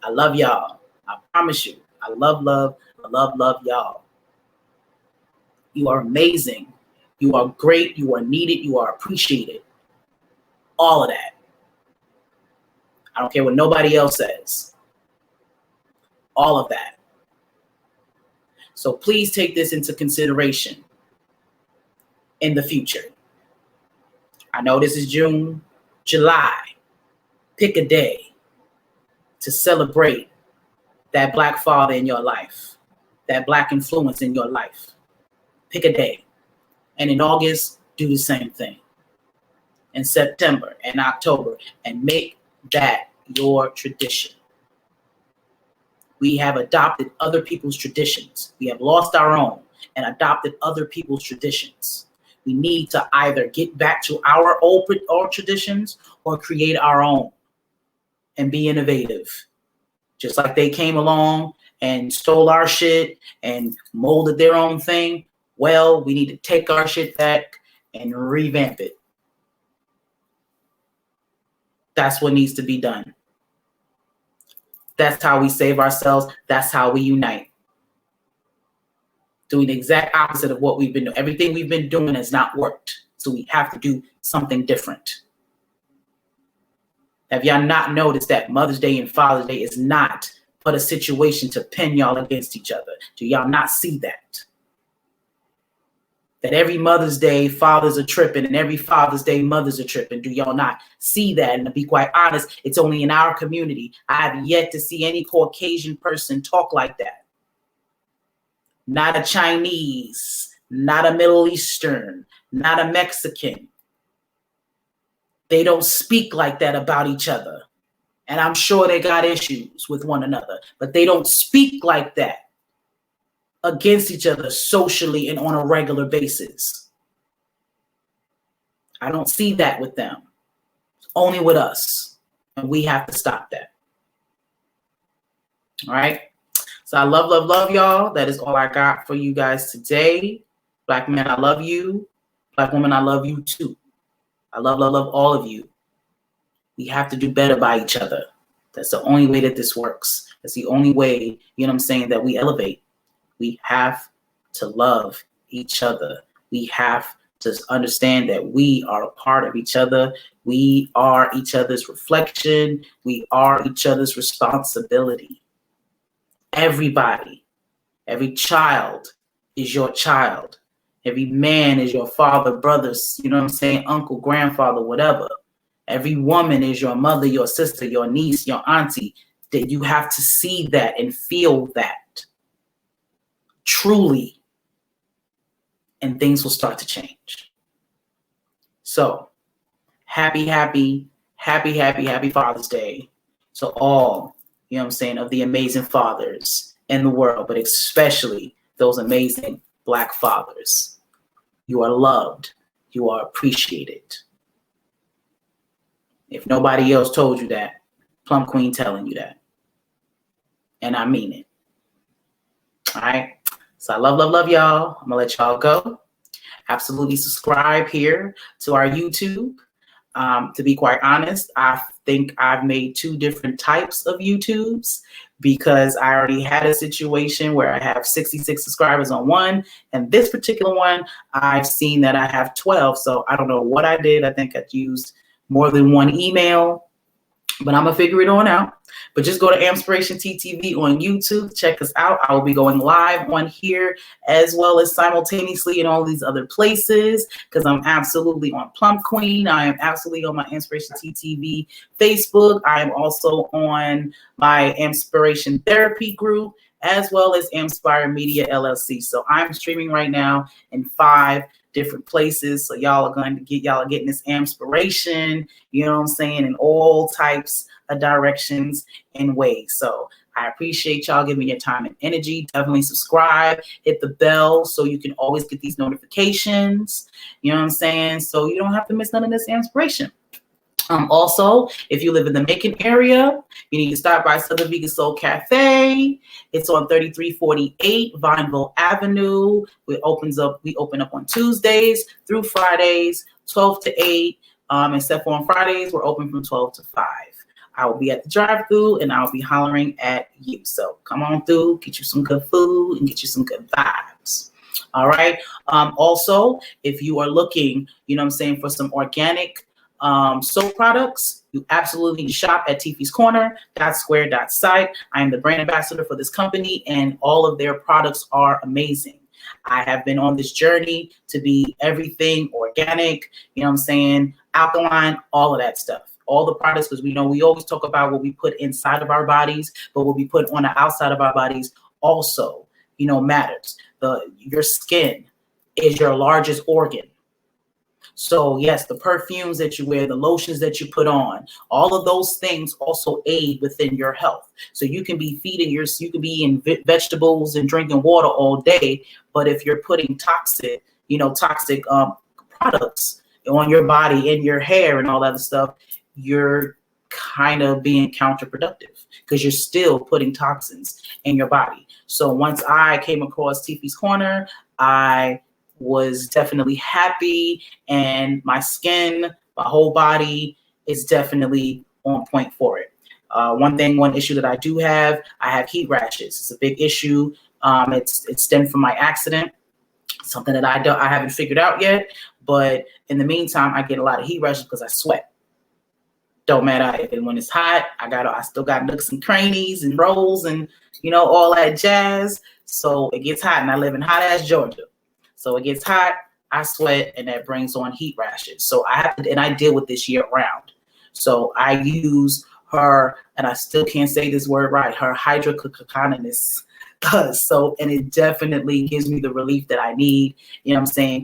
Speaker 1: I love y'all. I promise you. I love y'all. You are amazing. You are great. You are needed. You are appreciated. All of that. I don't care what nobody else says. All of that. So please take this into consideration in the future. I know this is June, July. Pick a day to celebrate that black father in your life, that black influence in your life. Pick a day. And in August, do the same thing. In September and October, and make that your tradition. We have adopted other people's traditions. We have lost our own and adopted other people's traditions. We need to either get back to our old traditions or create our own and be innovative. Just like they came along and stole our shit and molded their own thing. Well, we need to take our shit back and revamp it. That's what needs to be done. That's how we save ourselves. That's how we unite. Doing the exact opposite of what we've been doing. Everything we've been doing has not worked. So we have to do something different. Have y'all not noticed that Mother's Day and Father's Day is not but a situation to pin y'all against each other? Do y'all not see that? That every Mother's Day, fathers are tripping, and every Father's Day, mothers are tripping. Do y'all not see that? And to be quite honest, it's only in our community. I have yet to see any Caucasian person talk like that. Not a Chinese, not a Middle Eastern, not a Mexican. They don't speak like that about each other. And I'm sure they got issues with one another, but they don't speak like that against each other socially and on a regular basis. I don't see that with them. Only with us. And we have to stop that. All right. So I love y'all. That is all I got for you guys today. Black men, I love you. Black women, I love you too. I love all of you. We have to do better by each other. That's the only way that this works. That's the only way, you know what I'm saying, that we elevate. We have to love each other. We have to understand that we are a part of each other. We are each other's reflection. We are each other's responsibility. Everybody, every child is your child. Every man is your father, brothers, you know what I'm saying, uncle, grandfather, whatever. Every woman is your mother, your sister, your niece, your auntie. That you have to see that and feel that. Truly, and things will start to change. So, happy, happy, happy, happy, happy Father's Day to all, of the amazing fathers in the world, but especially those amazing Black fathers. You are loved. You are appreciated. If nobody else told you that, Plum Queen telling you that. And I mean it. All right. So I love y'all. I'm going to let y'all go. Absolutely subscribe here to our YouTube. To be quite honest, I think I've made 2 different types of YouTubes because I already had a situation where I have 66 subscribers on one, and this particular one, I've seen that I have 12. So I don't know what I did. I think I used more than one email, but I'm gonna figure it on out. But just go to AMPspirationTTV on YouTube. Check us out. I will be going live on here as well as simultaneously in all these other places because I'm absolutely on Plum Queen. I am absolutely on my AMPspirationTTV Facebook. I am also on my Inspiration Therapy group as well as Inspire Media LLC. So I'm streaming right now in 5 different places. So y'all are getting this inspiration, in all types of directions and ways. So I appreciate y'all giving your time and energy. Definitely subscribe, hit the bell so you can always get these notifications, so you don't have to miss none of this inspiration. Also, if you live in the Macon area, you need to stop by Southern Vegan Soul Cafe. It's on 3348 Vineville Avenue. We open up on Tuesdays through Fridays, 12 to 8. Except for on Fridays, we're open from 12 to 5. I will be at the drive-thru and I'll be hollering at you. So come on through, get you some good food and get you some good vibes. All right. Also, if you are looking, for some organic soap products, you absolutely need to shop at Tiffy's Corner, .square.site. I am the brand ambassador for this company and all of their products are amazing. I have been on this journey to be everything organic, alkaline, all of that stuff. All the products, because we always talk about what we put inside of our bodies, but what we put on the outside of our bodies also, matters. Your skin is your largest organ. So yes, the perfumes that you wear, the lotions that you put on, all of those things also aid within your health. So you can be you can be eating vegetables and drinking water all day, but if you're putting toxic products on your body, in your hair and all that stuff, you're kind of being counterproductive because you're still putting toxins in your body. So once I came across Tiffy's Corner, I was definitely happy, and my skin, my whole body is definitely on point for it. One issue that I do have, I have heat rashes. It's a big issue. It stemmed from my accident, something that I haven't figured out yet. But in the meantime, I get a lot of heat rashes because I sweat. Don't matter. And when it's hot, I still got nooks and crannies and rolls and all that jazz. So it gets hot, and I live in hot ass Georgia. So it gets hot, I sweat, and that brings on heat rashes. So I deal with this year round. So I use her, and I still can't say this word right, her hydrococonis. And it definitely gives me the relief that I need,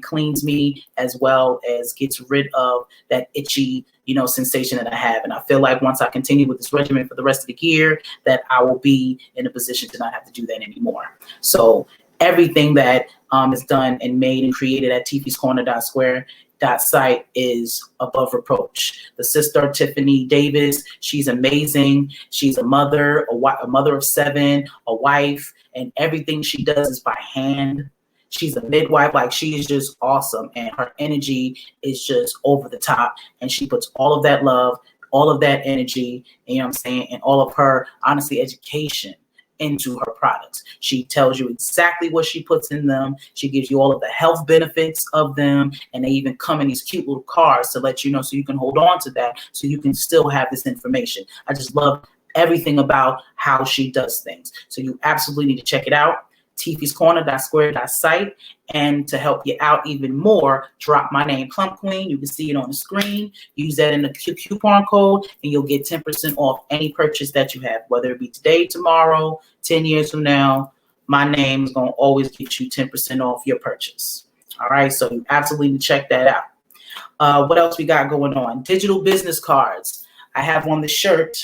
Speaker 1: cleans me as well as gets rid of that itchy, sensation that I have. And I feel like once I continue with this regimen for the rest of the year, that I will be in a position to not have to do that anymore. So everything that is done and made and created at Tiffy's Corner.square.site is above reproach. The sister, Tiffany Davis, she's amazing. She's a mother, a mother of 7, a wife, and everything she does is by hand. She's a midwife. Like, she is just awesome, and her energy is just over the top, and she puts all of that love, all of that energy, and all of her, honestly, education into her products. She tells you exactly what she puts in them. She gives you all of the health benefits of them, and they even come in these cute little cards to let you know, so you can hold on to that, so you can still have this information. I just love everything about how she does things. So you absolutely need to check it out. Tiffy's Corner.square.site. And to help you out even more, drop my name, Plum Queen. You can see it on the screen. Use that in the coupon code, and you'll get 10% off any purchase that you have, whether it be today, tomorrow, 10 years from now. My name is going to always get you 10% off your purchase. All right, so you absolutely check that out. What else we got going on? Digital business cards. I have on the shirt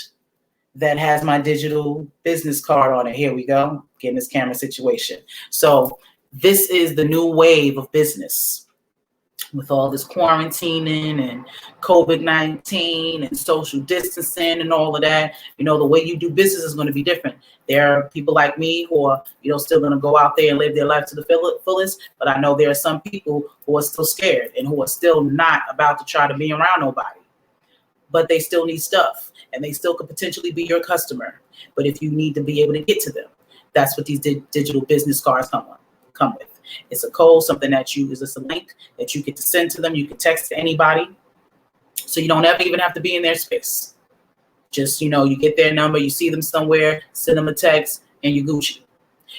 Speaker 1: that has my digital business card on it. Here we go. Getting this camera situation. So this is the new wave of business. With all this quarantining and COVID-19 and social distancing and all of that, the way you do business is going to be different. There are people like me who are, still going to go out there and live their life to the fullest. But I know there are some people who are still scared and who are still not about to try to be around nobody. But they still need stuff, and they still could potentially be your customer. But if you need to be able to get to them, that's what these digital business cards come with. It's a code, something that it's just a link that you get to send to them. You can text to anybody, so you don't ever even have to be in their space. Just, you get their number, you see them somewhere, send them a text, and you Gucci.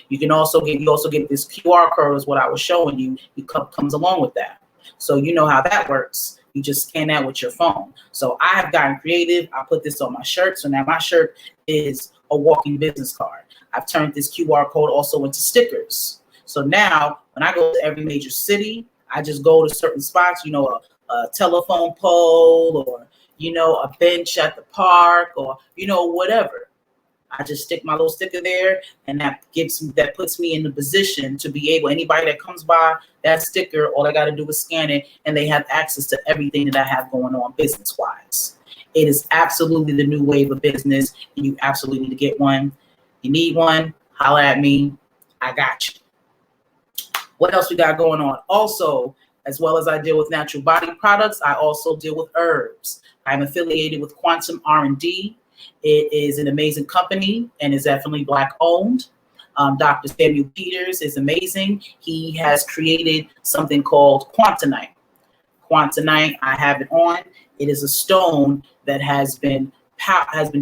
Speaker 1: You also get this QR code is what I was showing you. It comes along with that. So you know how that works. You just scan that with your phone. So I have gotten creative. I put this on my shirt. So now my shirt is a walking business card. I've turned this QR code also into stickers. So now when I go to every major city, I just go to certain spots, a telephone pole or, a bench at the park or, whatever. I just stick my little sticker there, and that puts me in the position to be able, anybody that comes by that sticker, all I got to do is scan it, and they have access to everything that I have going on business-wise. It is absolutely the new wave of business, and you absolutely need to get one. You need one, holler at me. I got you. What else we got going on? Also, as well as I deal with natural body products, I also deal with herbs. I'm affiliated with Quantum R&D. It is an amazing company and is definitely Black owned. Dr. Samuel Peters is amazing. He has created something called Quantanite. Quantanite, I have it on. It is a stone that has been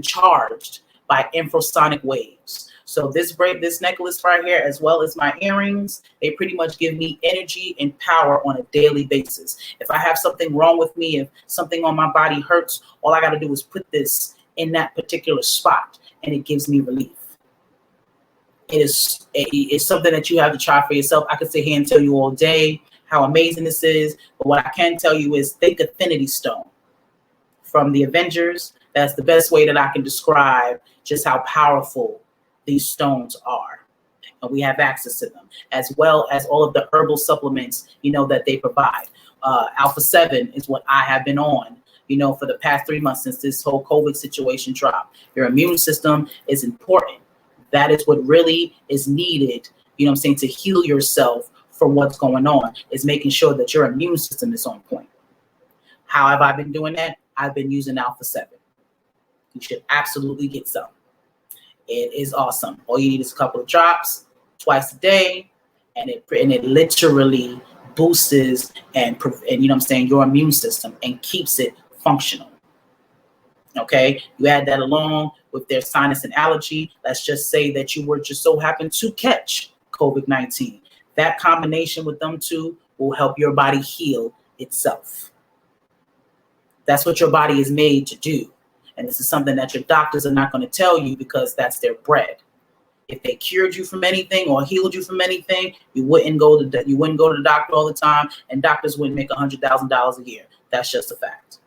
Speaker 1: charged by infrasonic waves. So this necklace right here, as well as my earrings, they pretty much give me energy and power on a daily basis. If I have something wrong with me, if something on my body hurts, all I got to do is put this in that particular spot, and it gives me relief. It's something that you have to try for yourself. I could sit here and tell you all day how amazing this is, but what I can tell you is think Affinity Stone from the Avengers. That's the best way that I can describe just how powerful these stones are. And we have access to them, as well as all of the herbal supplements, that they provide. Alpha 7 is what I have been on, for the past 3 months since this whole COVID situation dropped. Your immune system is important. That is what really is needed, to heal yourself from what's going on, is making sure that your immune system is on point. How have I been doing that? I've been using Alpha 7. You should absolutely get some. It is awesome. All you need is a couple of drops twice a day, and it literally boosts and your immune system and keeps it functional. Okay, you add that along with their sinus and allergy. Let's just say that you were just so happened to catch COVID-19. That combination with them two will help your body heal itself. That's what your body is made to do. And this is something that your doctors are not going to tell you because that's their bread. If they cured you from anything or healed you from anything, you wouldn't go to the doctor all the time, and doctors wouldn't make $100,000 a year. That's just a fact.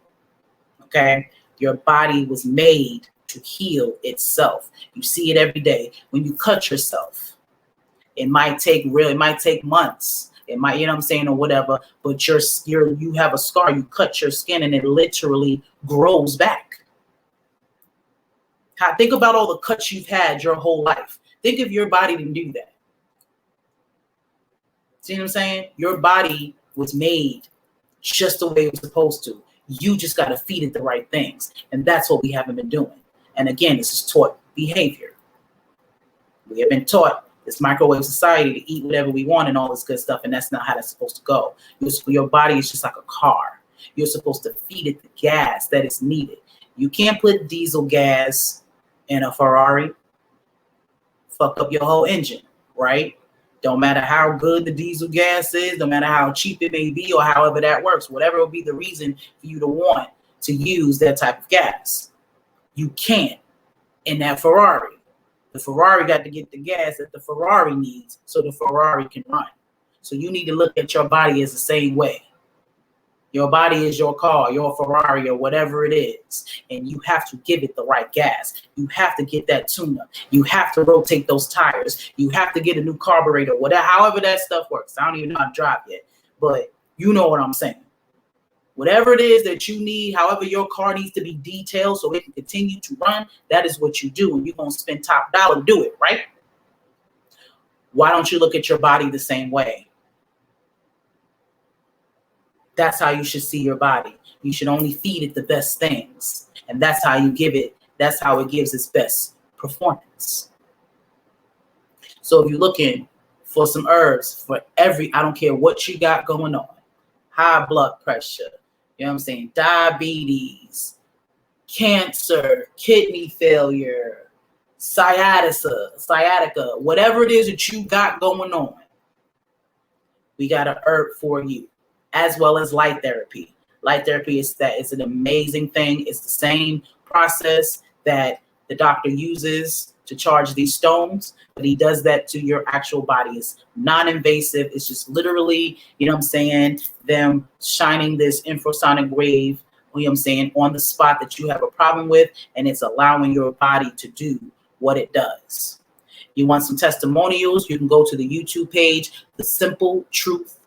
Speaker 1: Okay, your body was made to heal itself. You see it every day. When you cut yourself, it might take months. It might, or whatever. But you have a scar. You cut your skin, and it literally grows back. Think about all the cuts you've had your whole life. Think if your body didn't do that. See what I'm saying? Your body was made just the way it was supposed to. You just got to feed it the right things. And that's what we haven't been doing. And again, this is taught behavior. We have been taught this microwave society to eat whatever we want and all this good stuff. And that's not how that's supposed to go. Your body is just like a car. You're supposed to feed it the gas that is needed. You can't put diesel gas in a Ferrari, fuck up your whole engine, right? Don't matter how good the diesel gas is, no matter how cheap it may be or however that works, whatever will be the reason for you to want to use that type of gas. You can't in that Ferrari. The Ferrari got to get the gas that the Ferrari needs so the Ferrari can run. So you need to look at your body as the same way. Your body is your car, your Ferrari, or whatever it is. And you have to give it the right gas. You have to get that tune-up. You have to rotate those tires. You have to get a new carburetor, whatever, however that stuff works. I don't even know how to drive yet, but you know what I'm saying. Whatever it is that you need, however your car needs to be detailed so it can continue to run, that is what you do. And you're going to spend top dollar to do it, right? Why don't you look at your body the same way? That's how you should see your body. You should only feed it the best things. And that's how you give it. That's how it gives its best performance. So if you're looking for some herbs for I don't care what you got going on, high blood pressure, you know what I'm saying, diabetes, cancer, kidney failure, sciatica, whatever it is that you got going on, we got an herb for you, as well as light therapy. Light therapy it's an amazing thing. It's the same process that the doctor uses to charge these stones, but he does that to your actual body. It's non-invasive. It's just literally, you know what I'm saying, them shining this infrasonic wave, you know what I'm saying, on the spot that you have a problem with, and it's allowing your body to do what it does. You want some testimonials, you can go to the YouTube page, The Simple Truth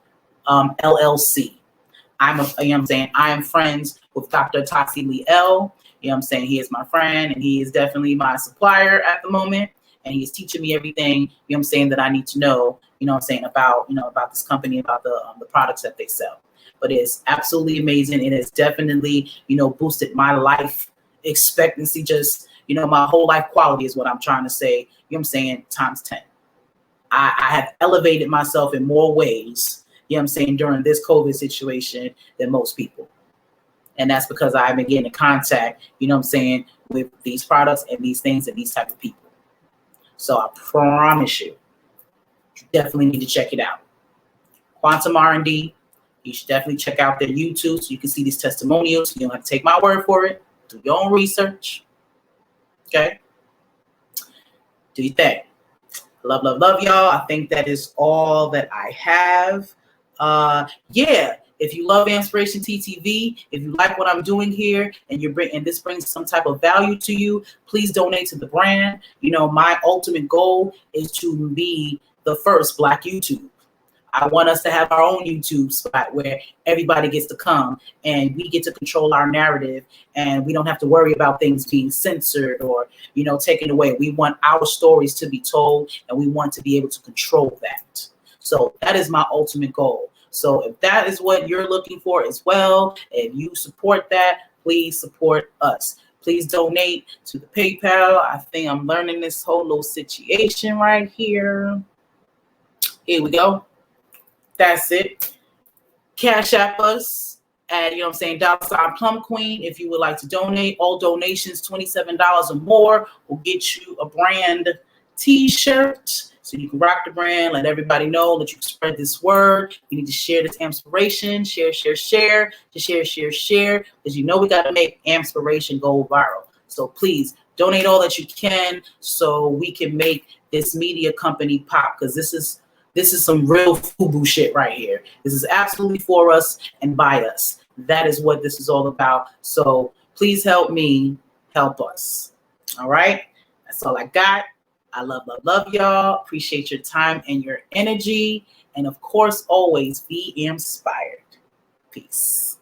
Speaker 1: LLC. You know what I'm saying, I am friends with Dr. Tasi Lee L. You know what I'm saying, he is my friend, and he is definitely my supplier at the moment, and he's teaching me everything, you know what I'm saying, that I need to know, you know what I'm saying, about this company, about the products that they sell. But it's absolutely amazing. It has definitely, boosted my life expectancy, just, my whole life quality is what I'm trying to say, you know what I'm saying, times 10. I have elevated myself in more ways, you know what I'm saying, during this COVID situation than most people. And that's because I've been getting in contact, you know what I'm saying, with these products and these things and these type of people. So I promise you definitely need to check it out. Quantum R&D, you should definitely check out their YouTube so you can see these testimonials. You don't have to take my word for it. Do your own research. Okay? Do your thing. Love, love, love, y'all. I think that is all that I have. If you love Inspiration TTV, if you like what I'm doing here, and this brings some type of value to you, please donate to the brand. My ultimate goal is to be the first Black YouTube. I want us to have our own YouTube spot where everybody gets to come and we get to control our narrative, and we don't have to worry about things being censored or, taken away. We want our stories to be told, and we want to be able to control that. So that is my ultimate goal. So if that is what you're looking for as well, if you support that, please support us. Please donate to the PayPal. I think I'm learning this whole little situation right here. Here we go. That's it. Cash App us at, $ Plum Queen if you would like to donate. All donations, $27 or more, will get you a brand t-shirt. So you can rock the brand, let everybody know that you can spread this word. You need to share this inspiration, share, because we got to make Amspiration go viral. So please donate all that you can so we can make this media company pop, because this is some real FUBU shit right here. This is absolutely for us and by us. That is what this is all about. So please help me help us. All right? That's all I got. I love, love, love y'all. Appreciate your time and your energy. And of course, always be inspired. Peace.